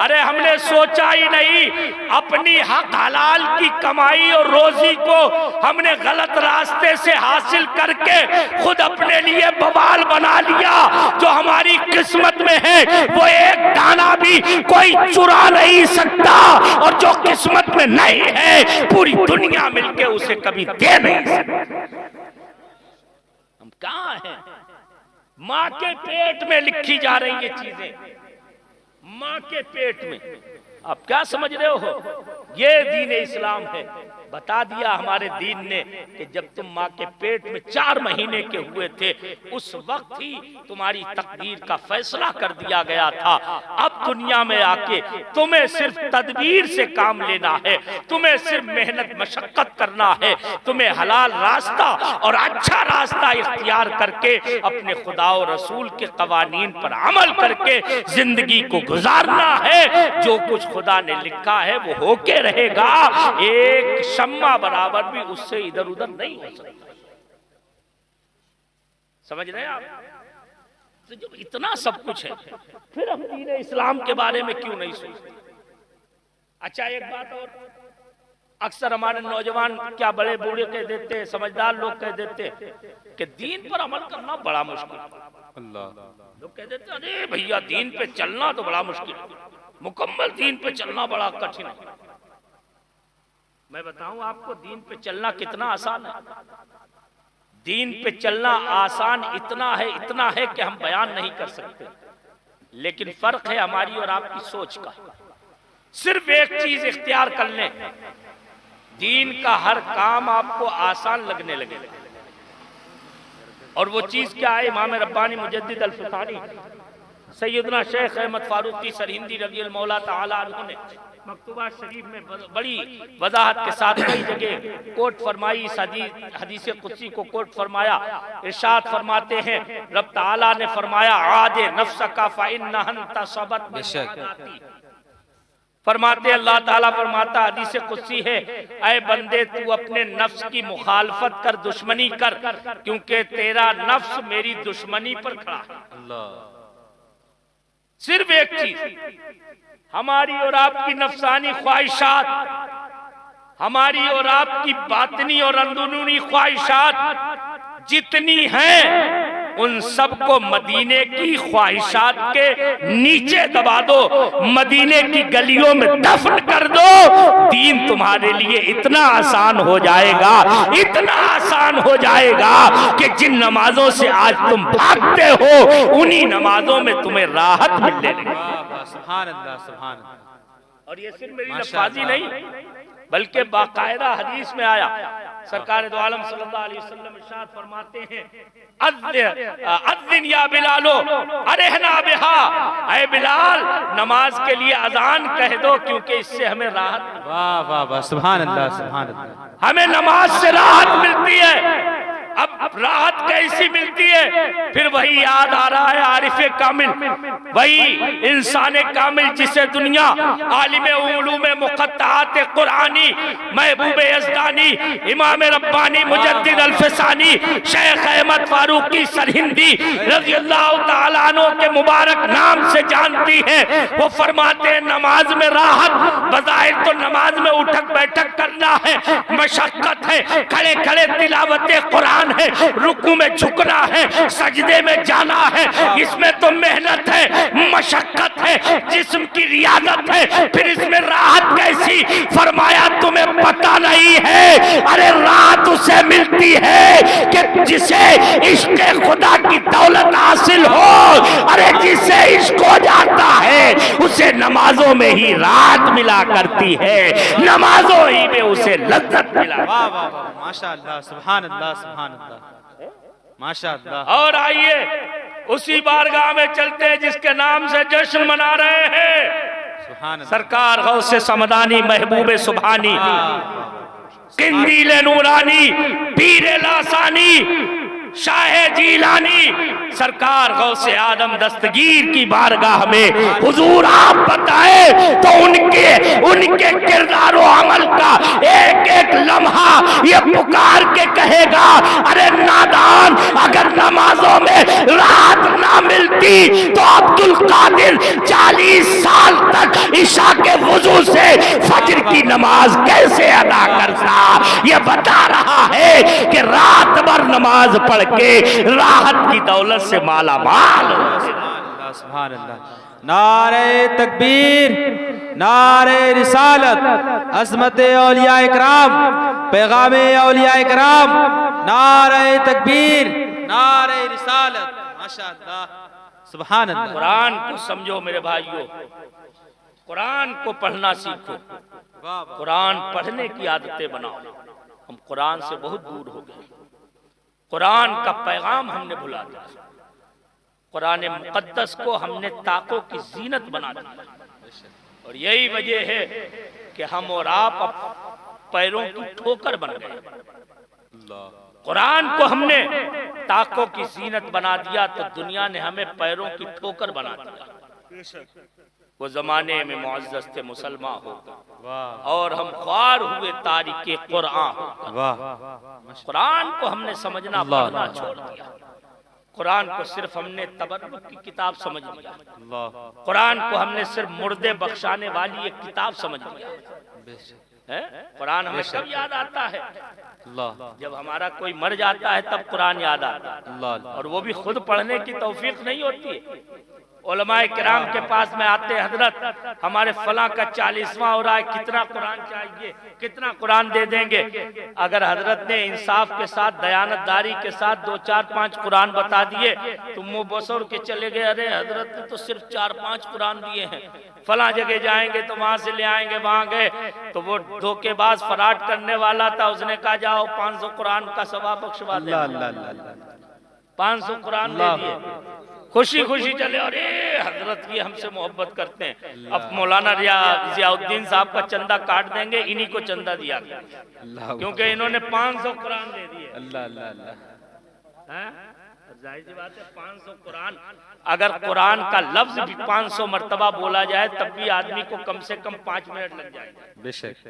ارے ہم نے سوچا ہی نہیں, اپنی حق حلال کی کمائی اور روزی کو ہم نے غلط راستے سے حاصل کر کے خود اپنے لیے بوال بنا لیا. جو ہماری قسمت میں ہے وہ ایک دانہ بھی کوئی چرا نہیں سکتا, اور جو قسمت میں نہیں ہے پوری دنیا مل کے اسے کبھی دے نہیں سکتی. ہم کہاں ہیں؟ ماں کے پیٹ میں لکھی جا رہی یہ چیزیں, ماں کے پیٹ میں. آپ کیا سمجھ رہے ہو؟ یہ دین اسلام ہے. بتا دیا ہمارے دین نے کہ جب تم ماں کے پیٹ میں 4 مہینے کے ہوئے تھے اس وقت ہی تمہاری تقدیر کا فیصلہ کر دیا گیا تھا. اب دنیا میں آ کے تمہیں صرف تدبیر سے کام لینا ہے, تمہیں صرف محنت مشقت کرنا ہے, تمہیں حلال راستہ اور اچھا راستہ اختیار کر کے اپنے خدا و رسول کے قوانین پر عمل کر کے زندگی کو گزارنا ہے. جو کچھ خدا نے لکھا ہے وہ ہو کے رہے گا, ایک شمع برابر بھی اس سے ادھر ادھر نہیں ہو سکتا. سمجھ رہے ہیں آپ؟ تو جب اتنا سب کچھ ہے پھر ہم دین اسلام کے بارے میں کیوں نہیں سوچتے؟ اچھا ایک بات اور, اکثر ہمارے نوجوان کیا بڑے بوڑھے کہہ دیتے, سمجھدار لوگ کہہ دیتے کہ دین پر عمل کرنا بڑا مشکل. لوگ کہہ دیتے ارے بھیا دین پہ چلنا تو بڑا مشکل, مکمل دین پہ چلنا بڑا کٹھن ہے. میں بتاؤں آپ کو دین پہ چلنا کتنا آسان ہے. دین پہ چلنا آسان اتنا ہے کہ ہم بیان نہیں کر سکتے, لیکن فرق ہے ہماری اور آپ کی سوچ کا. صرف ایک چیز اختیار کر لیں, دین کا ہر کام آپ کو آسان لگنے لگے. اور وہ چیز کیا ہے؟ امام ربانی مجدد الفسانی سیدنا شیخ احمد فاروقی سرہندی رضی اللہ تعالیٰ عنہ نے مکتوبہ شریف میں بڑی وضاحت کے ساتھ کئی جگہ کوٹ فرمائی, اس حدیث قدسی کو کوٹ فرمایا. ارشاد فرماتے ہیں رب تعالیٰ نے فرمایا عاد نفسک فإنها انتصبت بالشک. فرماتے اللہ تعالیٰ فرماتا حدیث قدسی ہے اے بندے تو اپنے نفس کی مخالفت کر, دشمنی کر, کیونکہ تیرا نفس میری دشمنی پر کھڑا ہے. صرف ایک چیز, ہماری اور آپ کی نفسانی خواہشات, ہماری اور آپ کی باطنی اور اندرونی خواہشات جتنی ہیں ان سب کو مدینے کی خواہشات کے نیچے دبا دو، مدینے کی گلیوں میں دفن کر دو، دین تمہارے لیے اتنا آسان ہو جائے گا، اتنا آسان ہو جائے گا کہ جن نمازوں سے آج تم بھاگتے ہو انہی نمازوں میں تمہیں راحت ملنے لگے۔ سبحان اللہ سبحان اللہ۔ اور یہ صرف میری لفاظی نہیں بلکہ باقاعدہ حدیث میں آیا، سرکار دو عالم صلی اللہ علیہ وسلم ارشاد فرماتے ہیں اذن یا بلالو ارحنا بہا، اے بلال نماز کے لیے اذان کہہ دو کیونکہ اس سے ہمیں راحت، واہ واہ واہ سبحان اللہ سبحان اللہ۔ ہمیں نماز سے راحت ملتی ہے۔ اب راحت کیسی ملتی ہے؟ پھر وہی یاد آ رہا ہے عارف کامل، وہی انسان کامل جسے دنیا عالم علوم مقطعات قرآنی محبوب یزدانی امام ربانی مجدد الفسانی شیخ احمد فاروقی سرہندی رضی اللہ تعالیٰ عنہ کے مبارک نام سے جانتی ہے۔ وہ فرماتے ہیں نماز میں راحت، بظاہر تو نماز میں اٹھک بیٹھک کرنا ہے، مشقت ہے، کھڑے کھڑے تلاوت قرآن ہے، رکوع میں جھکنا ہے، سجدے میں جانا ہے، اس میں تو محنت ہے، مشقت ہے، جسم کی ریاضت ہے، پھر اس میں راحت کیسی؟ فرمایا تمہیں پتہ نہیں ہے، ارے راحت اسے ملتی ہے کہ جسے عشق خدا کی دولت حاصل ہو، ارے جسے عشق ہو جاتا ہے اسے نمازوں میں ہی راحت ملا کرتی ہے، نمازوں ہی میں اسے لذت ملا۔ واہ واہ واہ ماشاء اللہ سبحان اللہ سبحان اللہ ماشاء اللہ۔ اور آئیے اسی بارگاہ میں چلتے ہیں جس کے نام سے جشن منا رہے ہیں، سبحان اللہ۔ سرکار غوث سمدانی محبوب سبحانی قندیل نورانی پیر لاسانی شاہ جیلانی سرکار غوث آدم دستگیر کی بارگاہ میں حضور آپ بتائیں تو ان کے کردار و عمل کا ایک ایک لمحہ یہ پکار کے کہے گا ارے نادان، اگر نمازوں میں راحت نہ ملتی تو عبد القادر 40 سال تک عشاء کے وضو سے فجر کی نماز کیسے ادا کرتا؟ یہ بتا رہا ہے کہ رات بھر نماز پڑھ کے راحت کی دولت سے مالا مال ہو۔ سبحان اللہ۔ نعرہ تکبیر، نعرہ رسالت، عظمت اولیاء اکرام، پیغام اولیاء اکرام، نعرہ تکبیر، نعرہ رسالت، ماشاءاللہ سبحان اللہ۔ قرآن کو سمجھو میرے بھائیو، قرآن کو پڑھنا سیکھو، قرآن پڑھنے کی عادتیں بناؤ۔ ہم قرآن سے بہت دور ہو گئے، قرآن کا پیغام ہم نے بھلا دیا، قرآن مقدس کو ہم نے طاقوں کی زینت بنا دیا، اور یہی وجہ ہے کہ ہم اور آپ پیروں کی ٹھوکر بن گئے۔ قرآن کو ہم نے طاقوں کی زینت بنا دیا تو دنیا نے ہمیں پیروں کی ٹھوکر بنا دیا۔ وہ زمانے میں معزز تھے مسلمان ہو کر، اور ہم خوار ہوئے تاریخ قرآن ہو کر۔ قرآن کو ہم نے سمجھنا پڑھنا چھوڑ دیا، قرآن کو صرف ہم نے تبرک کی کتاب سمجھ لیا، قرآن کو ہم نے صرف مردے بخشانے والی ایک کتاب سمجھ لیا۔ قرآن ہمیں کب یاد آتا ہے؟ جب ہمارا کوئی مر جاتا ہے تب قرآن یاد آتا ہے، اور وہ بھی خود پڑھنے کی توفیق نہیں ہوتی ہے۔ علماء کرام کے پاس میں آتے حضرت ہمارے فلاں کا 40واں ہو رہا ہے، کتنا قرآن چاہیے، کتنا قرآن دے دیں گے؟ اگر حضرت نے انصاف کے ساتھ دیانتداری کے ساتھ 2 4 5 قرآن بتا دیے تو منہ بسور کے چلے گئے، ارے حضرت نے تو صرف 4 5 قرآن دیے ہیں، فلاں جگہ جائیں گے تو وہاں سے لے آئیں گے، وہاں گئے تو وہ دھوکے باز فراڈ کرنے والا تھا، اس نے کہا جاؤ 500 قرآن کا ثواب بخشوا دیں، 500 قرآن دے دیے، خوشی خوشی چلے، اور حضرت کی ہم سے محبت کرتے ہیں، اب مولانا ضیاء الدین صاحب کا چندہ کاٹ دیں گے، انہی کو چندہ دیا گیا کیونکہ انہوں نے 500 قرآن دے دیے۔ ظاہر سی بات ہے 500 قرآن، اگر قرآن کا لفظ بھی 500 مرتبہ بولا جائے تب بھی آدمی کو کم سے کم 5 منٹ لگ جائے گا، بے شک۔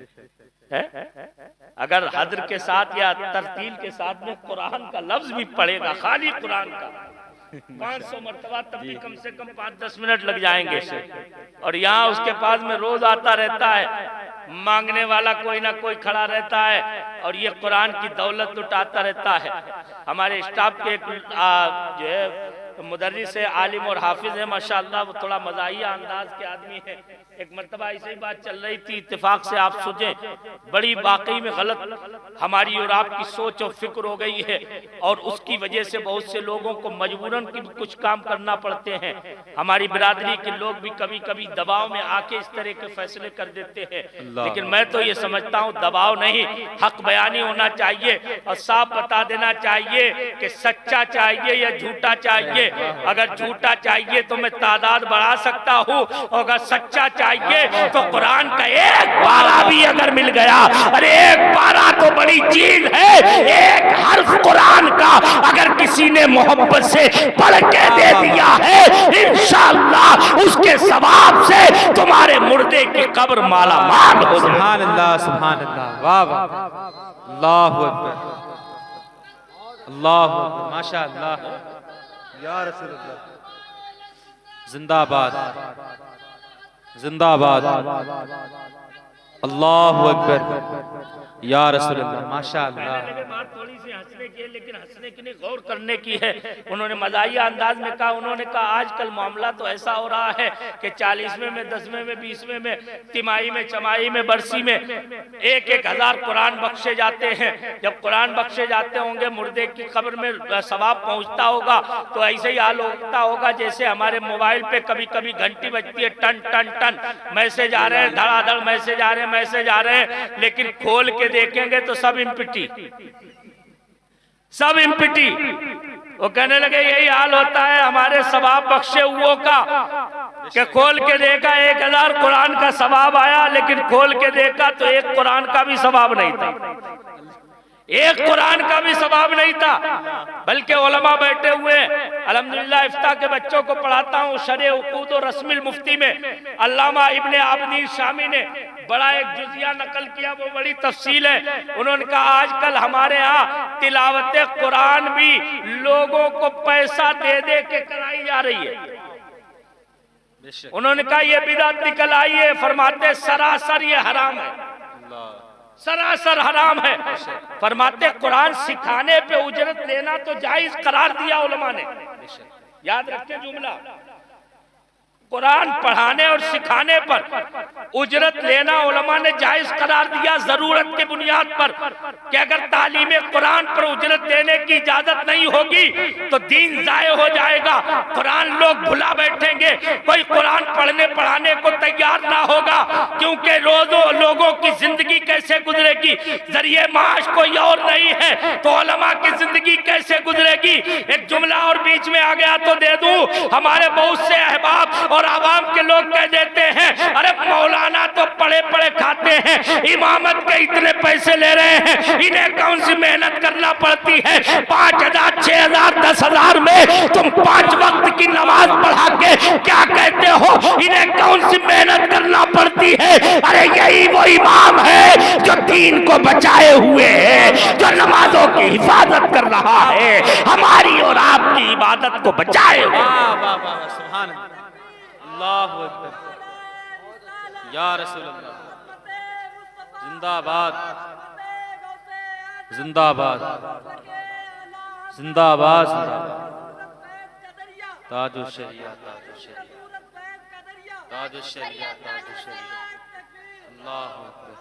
اگر حضر کے ساتھ یا ترتیل کے ساتھ میں قرآن کا لفظ بھی پڑھے گا، خالی قرآن کا 500 مرتبہ، تب بھی کم سے کم 5 10 منٹ لگ جائیں گے، اور یہاں اس کے پاس میں روز آتا رہتا ہے مانگنے والا کوئی نہ کوئی کھڑا رہتا ہے اور یہ قرآن کی دولت لٹاتا رہتا ہے۔ ہمارے اسٹاف کے ایک جو ہے مدرس ہے، عالم اور حافظ ہے ماشاءاللہ، وہ تھوڑا مزاحیہ انداز کے آدمی ہے۔ ایک مرتبہ ایسے ہی بات چل رہی تھی، اتفاق سے آپ سوچیں بڑی واقعی میں غلط ہماری اور آپ کی سوچ اور فکر ہو گئی ہے، اور اس کی وجہ سے بہت سے لوگوں کو مجبوراً کچھ کام کرنا پڑتے ہیں۔ ہماری برادری کے لوگ بھی کبھی کبھی دباؤ میں آ کے اس طرح کے فیصلے کر دیتے ہیں، لیکن میں تو یہ سمجھتا ہوں دباؤ نہیں، حق بیانی ہونا چاہیے اور صاف بتا دینا چاہیے کہ سچا چاہیے یا جھوٹا چاہیے۔ اگر جھوٹا چاہیے تو میں تعداد بڑھا سکتا ہوں، اور اگر سچا چاہیے تو قرآن کا ایک پارہ بھی اگر مل گیا، ارے ایک پارہ تو بڑی چیز ہے، ایک حرف قرآن کا اگر کسی نے محبت سے پڑھ کے دے دیا ہے، انشاءاللہ اس کے ثواب سے تمہارے مردے کی قبر مالا مال ہو۔ سبحان اللہ سبحان اللہ، واہ واہ، اللہ اکبر اللہ اکبر، ماشاءاللہ یا رسول اللہ، زندہ باد زندہ باد، اللہ اکبر یا رسول اللہ، ماشاءاللہ۔ بات تھوڑی سی ہنسنے کی ہے، لیکن ہنسنے کی نہیں، غور کرنے کی ہے۔ انہوں نے مزاحیہ انداز میں کہا، انہوں نے کہا آج کل معاملہ تو ایسا ہو رہا ہے کہ 40ویں میں 10ویں میں 20ویں میں تیماہی میں چماہی میں برسی میں 1,000 قرآن بخشے جاتے ہیں۔ جب قرآن بخشے جاتے ہوں گے، مردے کی قبر میں ثواب پہنچتا ہوگا تو ایسے ہی حال ہوتا ہوگا جیسے ہمارے موبائل پہ کبھی کبھی گھنٹی بجتی ہے، ٹن ٹن ٹن میسج آ رہے ہیں، دھڑا دھڑ میسج آ رہے ہیں، میسج آ رہے ہیں، لیکن کھول کے دیکھیں گے تو سب امپٹی، سب امپٹی۔ وہ کہنے لگے یہی حال ہوتا ہے ہمارے ثواب بخشے ہوئوں کا کہ کھول کے دیکھا 1,000 قرآن کا ثواب آیا، لیکن کھول کے دیکھا تو ایک قرآن کا بھی ثواب نہیں تھا، ایک قرآن کا بھی ثواب نہیں تھا۔ بلکہ علماء بیٹھے ہوئے، الحمدللہ افتاح کے بچوں کو پڑھاتا ہوں، شرح عقود و رسم المفتی میں علامہ ابن عابدین شامی نے بڑا ایک جزیہ نقل کیا، وہ بڑی تفصیل ہے۔ انہوں نے کہا آج کل ہمارے ہاں تلاوت قرآن بھی لوگوں کو پیسہ دے دے کے کرائی جا رہی ہے۔ انہوں نے کہا یہ بدعت نکل آئی ہے، فرماتے سراسر یہ حرام ہے، سراسر حرام ہے۔ فرماتے قرآن سکھانے پہ اجرت لینا تو جائز قرار دیا علماء نے، یاد رکھیں جملہ، قرآن پڑھانے اور سکھانے پر اجرت لینا علماء نے جائز قرار دیا، ضرورت کے بنیاد پر کہ اگر تعلیم قرآن پر اجرت دینے کی اجازت نہیں ہوگی تو دین ضائع ہو جائے گا، قرآن لوگ بھلا بیٹھیں گے، کوئی قرآن پڑھنے پڑھانے کو تیار نہ ہوگا، کیونکہ لوگوں کی زندگی کیسے گزرے گی، ذریعہ معاش کوئی اور نہیں ہے تو علماء کی زندگی کیسے گزرے گی۔ ایک جملہ اور بیچ میں آ گیا تو دے دوں، ہمارے بہت سے احباب اور عوام کے لوگ کہہ دیتے ہیں ارے مولانا تو پڑھے پڑھے کھاتے ہیں، امامت کے اتنے پیسے لے رہے ہیں، انہیں کون سی محنت کرنا پڑتی ہے، 5,000 6,000 10,000 میں تم 5 وقت کی نماز پڑھا کے کیا کہتے ہو، انہیں کون سی محنت کرنا پڑتی ہے۔ ارے یہی وہ امام ہے جو دین کو بچائے ہوئے ہے، جو نمازوں کی حفاظت کر رہا ہے، ہماری اور آپ کی عبادت کو بچائے ہوئے۔ سبحان اللہ اکبر یا رسول اللہ، زندہ باد زندہ باد زندہ باد، تاج الشریعہ تاج الشریعہ تاج الشریعہ تاج الشریعہ، اللہ اکبر۔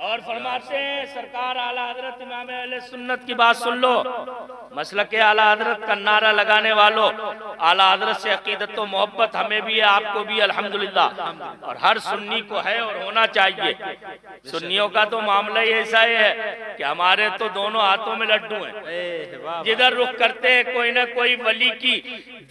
اور فرماتے ہیں سرکار اعلیٰ حضرت امام اہل سنت کی بات سن لو، مسلک اعلیٰ حضرت کا نعرہ لگانے والوں، اعلیٰ حضرت سے عقیدت و محبت ہمیں بھی ہے، آپ کو بھی الحمدللہ، اور ہر سنی کو ہے اور ہونا چاہیے۔ سنیوں کا تو معاملہ ہی ایسا ہے کہ ہمارے تو دونوں ہاتھوں میں لڈو ہیں، جدھر رخ کرتے ہیں کوئی نہ کوئی ولی کی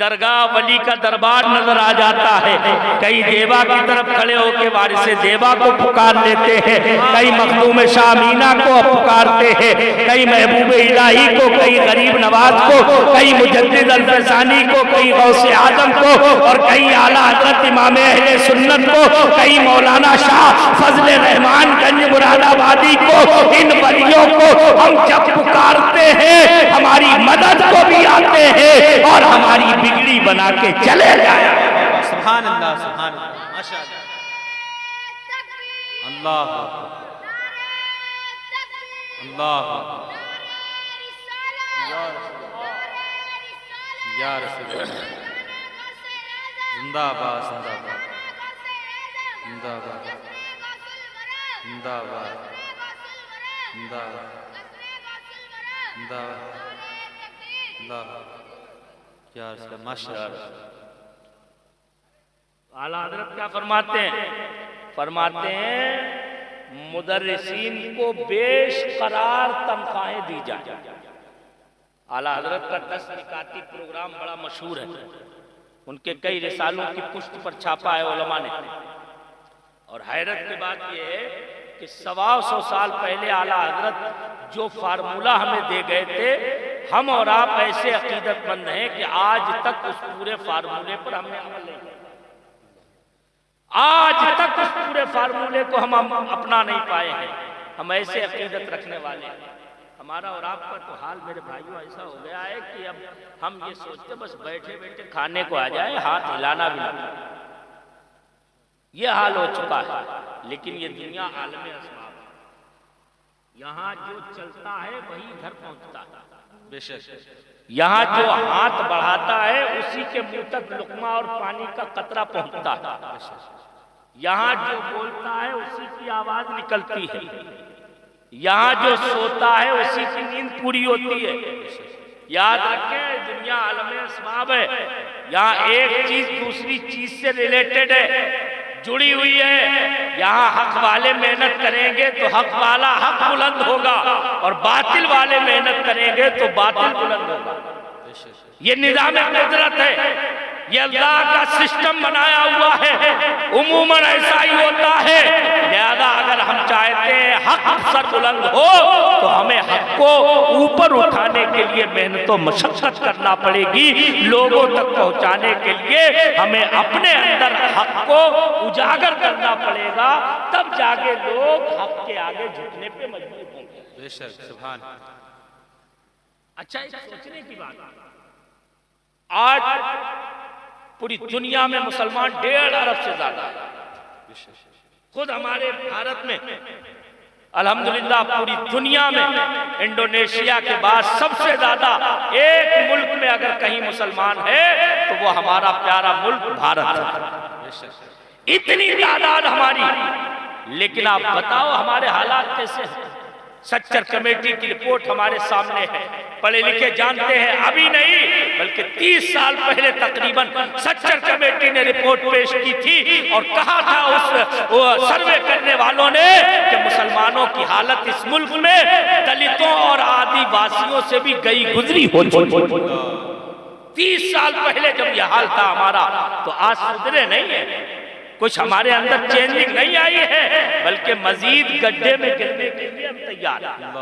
درگاہ، ولی کا دربار نظر آ جاتا ہے، کئی دیوا کی طرف کھڑے ہو کے وارث دیوا کو پکار لیتے ہیں، کئی مخدوم شاہ مینا کو پکارتے ہیں، کئی محبوب الہی کو، کئی غریب نواز کو، کئی مجدد الفسانی کو، کئی غوث اعظم کو، اور کئی اعلیٰ حضرت امام اہل سنت کو، کئی مولانا شاہ فضل رحمان گنج مراد آبادی کو۔ ان ولیوں کو ہم جب پکارتے ہیں ہماری مدد کو بھی آتے ہیں اور ہماری بگڑی بنا کے چلے جائیں۔ سبحان اللہ سبحان اللہ، ماشاءاللہ، اللہ اللہ یا رسول اللہ زندہ باد زندہ باد زندہ باد زندہ باد زندہ باد زندہ باد اللہ یا رسول اللہ ماشاء اللہ اعلیٰ حضرت کیا فرماتے ہیں؟ فرماتے ہیں مدرسین کو بیش قرار تنخواہیں دی جائیں۔ اعلیٰ حضرت کا 10 نکاتی پروگرام بڑا مشہور ہے، ان کے کئی رسالوں کی پشت پر چھاپا ہے علماء نے، اور حیرت کی بات یہ ہے کہ 125 سال پہلے اعلیٰ حضرت جو فارمولہ ہمیں دے گئے تھے، ہم اور آپ ایسے عقیدت مند ہیں کہ آج تک اس پورے فارمولے پر ہم نے عمل نہیں کیا، آج تک اس پورے فارمولے کو ہم اپنا نہیں پائے ہیں، ہم ایسے عقیدت رکھنے والے ہیں۔ ہمارا اور آپ کا تو حال میرے بھائیوں ایسا ہو گیا ہے کہ اب ہم یہ سوچتے بس بیٹھے بیٹھے کھانے کو آ جائے، ہاتھ ہلانا بھی نہ، یہ حال ہو چکا ہے۔ لیکن یہ دنیا عالم اسباب ہے، یہاں جو چلتا ہے وہی گھر پہنچتا ہے، بے شک یہاں جو ہاتھ بڑھاتا ہے اسی کے منہ تک لقمہ اور پانی کا قطرہ پہنچتا ہے، یہاں جو بولتا ہے اسی کی آواز نکلتی ہے، یہاں جو سوتا ہے اسی کی نیند پوری ہوتی ہے۔ یاد رکھیں دنیا عالم اسباب ہے، یہاں ایک چیز دوسری چیز سے ریلیٹڈ ہے، جڑی ہوئی ہے۔ یہاں حق والے محنت کریں گے تو حق والا حق بلند ہوگا، اور باطل والے محنت کریں گے تو باطل بلند ہوگا۔ یہ نظام قدرت ہے، یہ اللہ کا سسٹم بنایا ہوا ہے، عموماً ایسا ہی ہوتا ہے۔ لہذا اگر ہم چاہتے ہیں حق سر بلند ہو تو ہمیں حق کو اوپر اٹھانے کے لیے محنت و مشقت کرنا پڑے گی، لوگوں تک پہنچانے کے لیے ہمیں اپنے اندر حق کو اجاگر کرنا پڑے گا، تب جاگے لوگ حق کے آگے جھکنے پہ مجبور ہوں گے۔ بے شک سبحان اچھا ایک سوچنے کی بات، آج پوری دنیا میں مسلمان 1.5 ارب سے زیادہ ہے، خود ہمارے بھارت میں الحمدللہ پوری دنیا میں انڈونیشیا کے بعد سب سے زیادہ ایک ملک میں اگر کہیں مسلمان ہے تو وہ ہمارا پیارا ملک بھارت ہے، اتنی تعداد ہماری۔ لیکن آپ بتاؤ ہمارے حالات کیسے ہیں؟ سچر کمیٹی کی رپورٹ ہمارے سامنے ہے، پڑھے لکھے جانتے ہیں، ابھی نہیں بلکہ 30 سال پہلے تقریباً سچر کمیٹی نے رپورٹ پیش کی تھی، اور کہا تھا اس سروے کرنے والوں نے کہ مسلمانوں کی حالت اس ملک میں دلتوں اور آدی واسیوں سے بھی گئی گزری ہو چکی۔ 30 سال پہلے جب یہ حال تھا ہمارا، تو آج سدھرے نہیں ہیں، کچھ ہمارے اندر چینجنگ نہیں آئی ہے، بلکہ مزید گڈھے میں گرنے کے لیے ہم تیار ہیں۔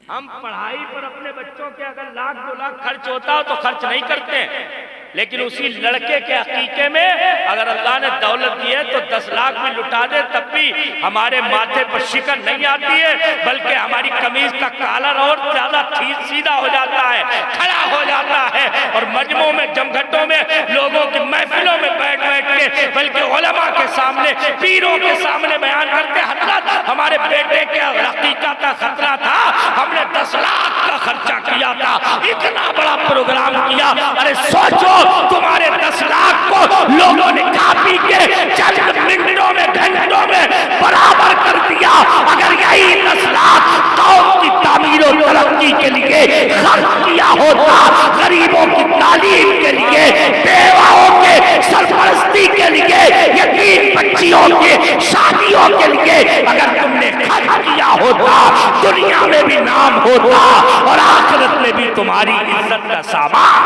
ہم پڑھائی پر اپنے بچوں کے اگر 1,00,000 2 لاکھ خرچ ہوتا ہو تو خرچ نہیں کرتے ہیں، لیکن اسی لڑکے کے عقیقے میں اگر اللہ نے دولت دی ہے تو 10 لاکھ بھی لٹا دے تب بھی ہمارے ماتھے پر شکن نہیں آتی ہے، بلکہ ہماری قمیض کا کالر اور زیادہ سیدھا ہو جاتا ہے، کھڑا ہو جاتا ہے، اور مجمعوں میں جمگھٹوں میں لوگوں کی محفلوں میں بیٹھ کے بلکہ علماء کے سامنے پیروں کے سامنے بیان کرتے، حضرت ہمارے بیٹے کے عقیقہ کا خطرہ تھا، ہم نے 10 لاکھ کا خرچہ کیا تھا، اتنا بڑا پروگرام کیا۔ ارے سوچو تمہارے 10 لاکھ کو لوگوں نے کاپی کے چند منٹوں میں گھنٹوں میں برابر کر دیا۔ اگر یہی 10 لاکھ قوم کی تعمیر و ترقی کے لیے خرچ کیا ہوتا، غریبوں کی تعلیم کے لیے، بیواؤں کے سرپرستی کے لیے، یتیم بچیوں کے شادیوں کے لیے اگر تم نے خرچ کیا ہوتا، دنیا میں بھی نام ہوتا اور آخرت میں بھی تمہاری عزت کا سامان۔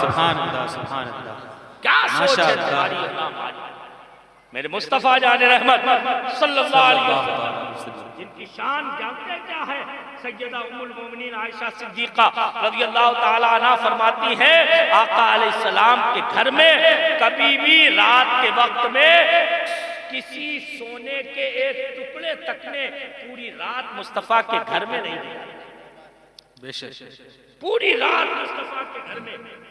سبحان اللہ سبحان اللہ، کیا سوچ ہے تمہاری ہماری؟ میرے مصطفیٰ جان رحمت صلی اللہ علیہ وسلم جن کی شان جانتے کیا ہے؟ سیدہ ام المومنین عائشہ صدیقہ رضی اللہ تعالیٰ عنہ فرماتی ہیں آقا علیہ السلام کے گھر میں کبھی بھی رات کے وقت میں کسی سونے کے ایک ٹکڑے تک نے پوری رات مصطفیٰ کے گھر میں نہیں دیا، بے شک پوری رات مصطفیٰ کے گھر میں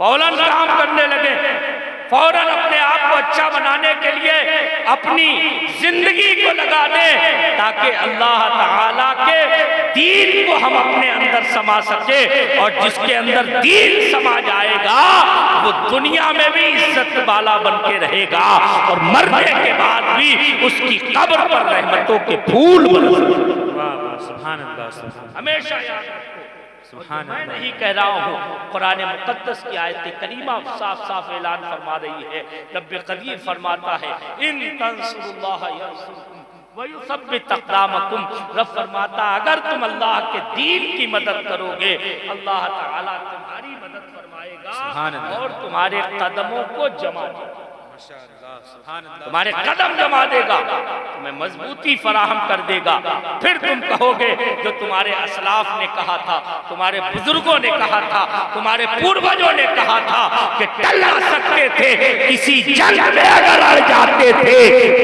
فوراً کام کرنے لگے، فوراً اپنے آپ کو اچھا بنانے کے لیے اپنی زندگی کو لگا دیں تاکہ اللہ تعالیٰ کے دین کو ہم اپنے اندر سما سکے، اور جس کے اندر دین سما جائے گا وہ دنیا میں بھی عزت والا بن کے رہے گا، اور مرنے کے بعد بھی اس کی قبر پر رحمتوں کے پھول برسیں گے۔ سبحان اللہ، ہمیشہ یاد رکھو، سبحان میں اللہ۔ نہیں کہہ رہا ہوں، قرآن مقدس کی آیت کریمہ صاف صاف اعلان فرما رہی ہے۔ رب قدیر فرماتا ہے ان تنصروا اللہ ینصرکم وَيُثَبِّتْ أَقْدَامَكُمْ، رب فرماتا اگر تم اللہ کے دین کی مدد کرو گے اللہ تعالیٰ تمہاری مدد فرمائے سبحان گا اللہ۔ اور تمہارے قدموں کو جما دے گا، ماشاءاللہ، سبحان اللہ۔ تمہارے قدم جما دے گا، تمہیں مضبوطی فراہم کر دے گا۔ پھر تم کہو گے جو تمہارے اسلاف نے کہا تھا، تمہارے بزرگوں نے کہا تھا، تمہارے پوروجوں نے کہا تھا کہ ٹل سکتے تھے، کسی جنگ میں اگر اڑ جاتے تھے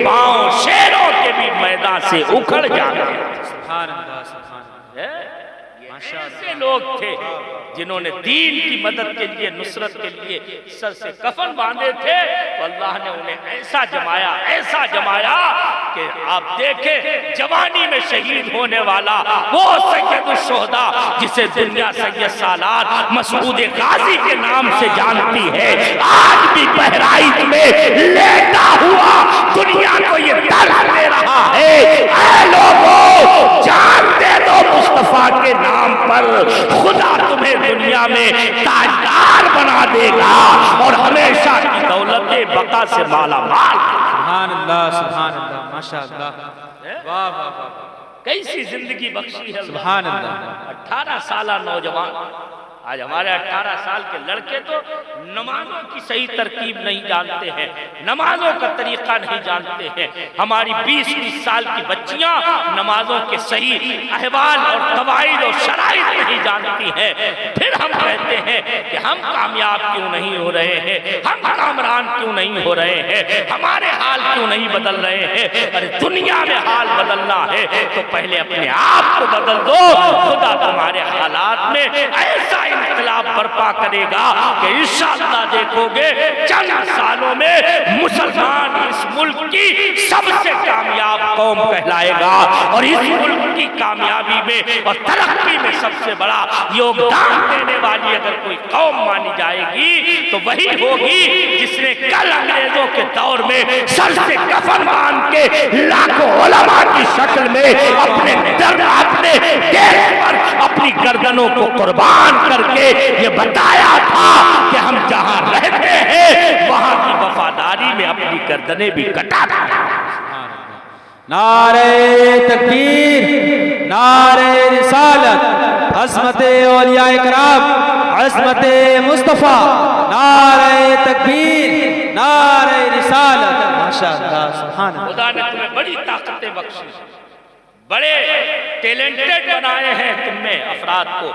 پاؤں شیروں کے بھی میدان سے اکھڑ جاتے تھے۔ سبحان اللہ، سبحان اللہ۔ ایسے لوگ تھے جنہوں نے دین کی مدد کے لیے، نصرت کے لیے سر سے کفن باندھے تھے، تو اللہ نے انہیں ایسا جمایا، ایسا جمایا کہ آپ دیکھیں جوانی میں شہید ہونے والا وہ سید الشہداء جسے دنیا سید سالار مسعود غازی کے نام سے جانتی ہے، آج بھی بہرائچ میں لیٹا ہوا دنیا کو یہ درد دے رہا ہے، اے لوگوں جان دے دو مصطفیٰ کے نام پر، خدا تمہیں دنیا میں تاجدار بنا دے گا اور ہمیشہ کی دولت بقا سے مالا مال۔ سبحان اللہ، سبحان اللہ، ماشاءاللہ، واہ واہ واہ، کیسی زندگی بخشی ہے سبحان اللہ۔ 18 سالہ نوجوان، آج ہمارے 18 سال کے لڑکے تو نمازوں کی صحیح ترکیب نہیں جانتے ہیں، نمازوں کا طریقہ نہیں جانتے ہیں، ہماری 20-20 سال کی بچیاں نمازوں کے صحیح احوال اور قواعد اور شرائط نہیں جانتی ہیں۔ پھر ہم کہتے ہیں کہ ہم کامیاب کیوں نہیں ہو رہے ہیں، ہم کامران کیوں نہیں ہو رہے ہیں، ہمارے حال کیوں نہیں بدل رہے ہیں۔ ارے دنیا میں حال بدلنا ہے تو پہلے اپنے آپ کو بدل دو، خدا تمہارے حالات میں ایسا انقلاب برپا کرے گا کہ انشاءاللہ دیکھو گے چند سالوں میں مسلمان اس ملک کی سب سے کامیاب قوم کہلائے گا، اور اس ملک کی کامیابی میں اور ترقی میں سب سے بڑا یوگدان دینے والی اگر کوئی قوم مانی جائے گی تو وہی ہوگی جس نے کل انگریزوں کے دور میں سر سے کفن باندھ کے لاکھوں علماء کی شکل میں اپنے دیش پر اپنی گردنوں کو قربان کر کے یہ بتایا تھا کہ ہم جہاں رہتے ہیں وہاں کی وفاداری میں اپنی گردنیں بھی کٹا دیں۔ نعرہ تکبیر، نعرہ رسالت، عظمت اولیاء کرام، عظمت مصطفیٰ، نعرہ تکبیر، نعرہ رسالت، ماشاءاللہ، سبحان اللہ۔ خدا نے تمہیں بڑی طاقتیں بخشی، بڑے ٹیلنٹڈ بنائے ہیں تم میں افراد کو،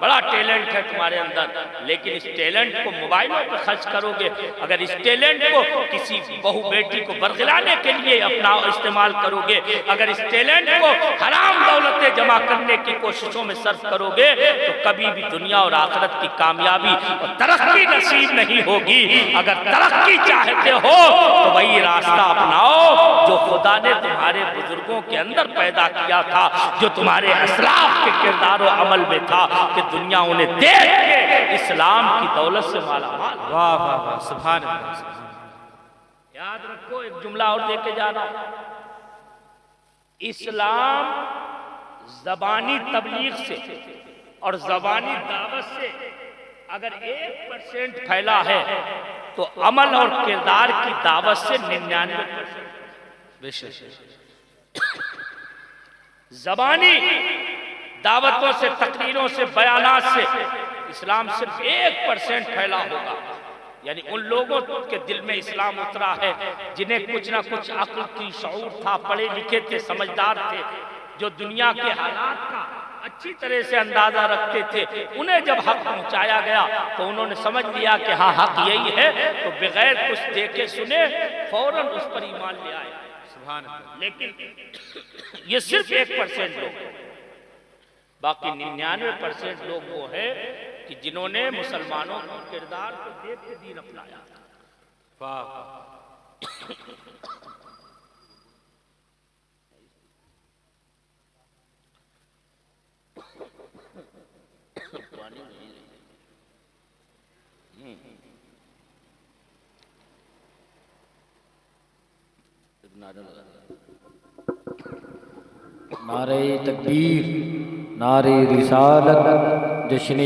بڑا ٹیلنٹ ہے تمہارے اندر، لیکن اس ٹیلنٹ کو موبائلوں پہ خرچ کرو گے، اگر اس ٹیلنٹ کو کسی بہو بیٹی کو برگلانے کے لیے اپنا استعمال کرو گے، اگر اس ٹیلنٹ کو حرام دولتیں جمع کرنے کی کوششوں میں صرف کرو گے تو کبھی بھی دنیا اور آخرت کی کامیابی اور ترقی نصیب نہیں ہوگی۔ اگر ترقی چاہتے ہو تو وہی راستہ اپناؤ جو خدا نے تمہارے بزرگوں کے اندر پیدا کیا تھا، جو تمہارے اسلاف کے کردار و عمل میں تھا کہ دنیا انہیں دیکھ کے اسلام کی دولت سے مالا مال۔ واہ واہ واہ، سبحان اللہ، سبحان اللہ۔ یاد رکھو ایک جملہ اور دے کے جا رہا ہوں، اسلام زبانی تبلیغ سے اور زبانی دعوت سے اگر 1% پھیلا ہے تو عمل اور کردار کی دعوت سے 99%۔ بے شک۔ زبانی دعوتوں سے، تقریروں سے، بیانات سے اسلام صرف 1% پھیلا ہوگا، یعنی ان لوگوں کے دل میں اسلام اترا ہے جنہیں کچھ نہ کچھ عقل کی شعور تھا، پڑھے لکھے تھے، سمجھدار تھے، جو دنیا کے حالات کا اچھی طرح سے اندازہ رکھتے تھے، انہیں جب حق پہنچایا گیا تو انہوں نے سمجھ لیا کہ ہاں حق یہی ہے، تو بغیر کچھ دیکھے سنے فوراً اس پر ایمان لے آئے۔ سبحان اللہ۔ لیکن یہ صرف 1% لوگ ہیں، باقی 99% لوگ وہ ہیں کہ کہ جنہوں نے مسلمانوں کے کردار کو دیکھ کے دین اپنایا. واہ نعرہ تکبیر، نعرہ رسالت، جشن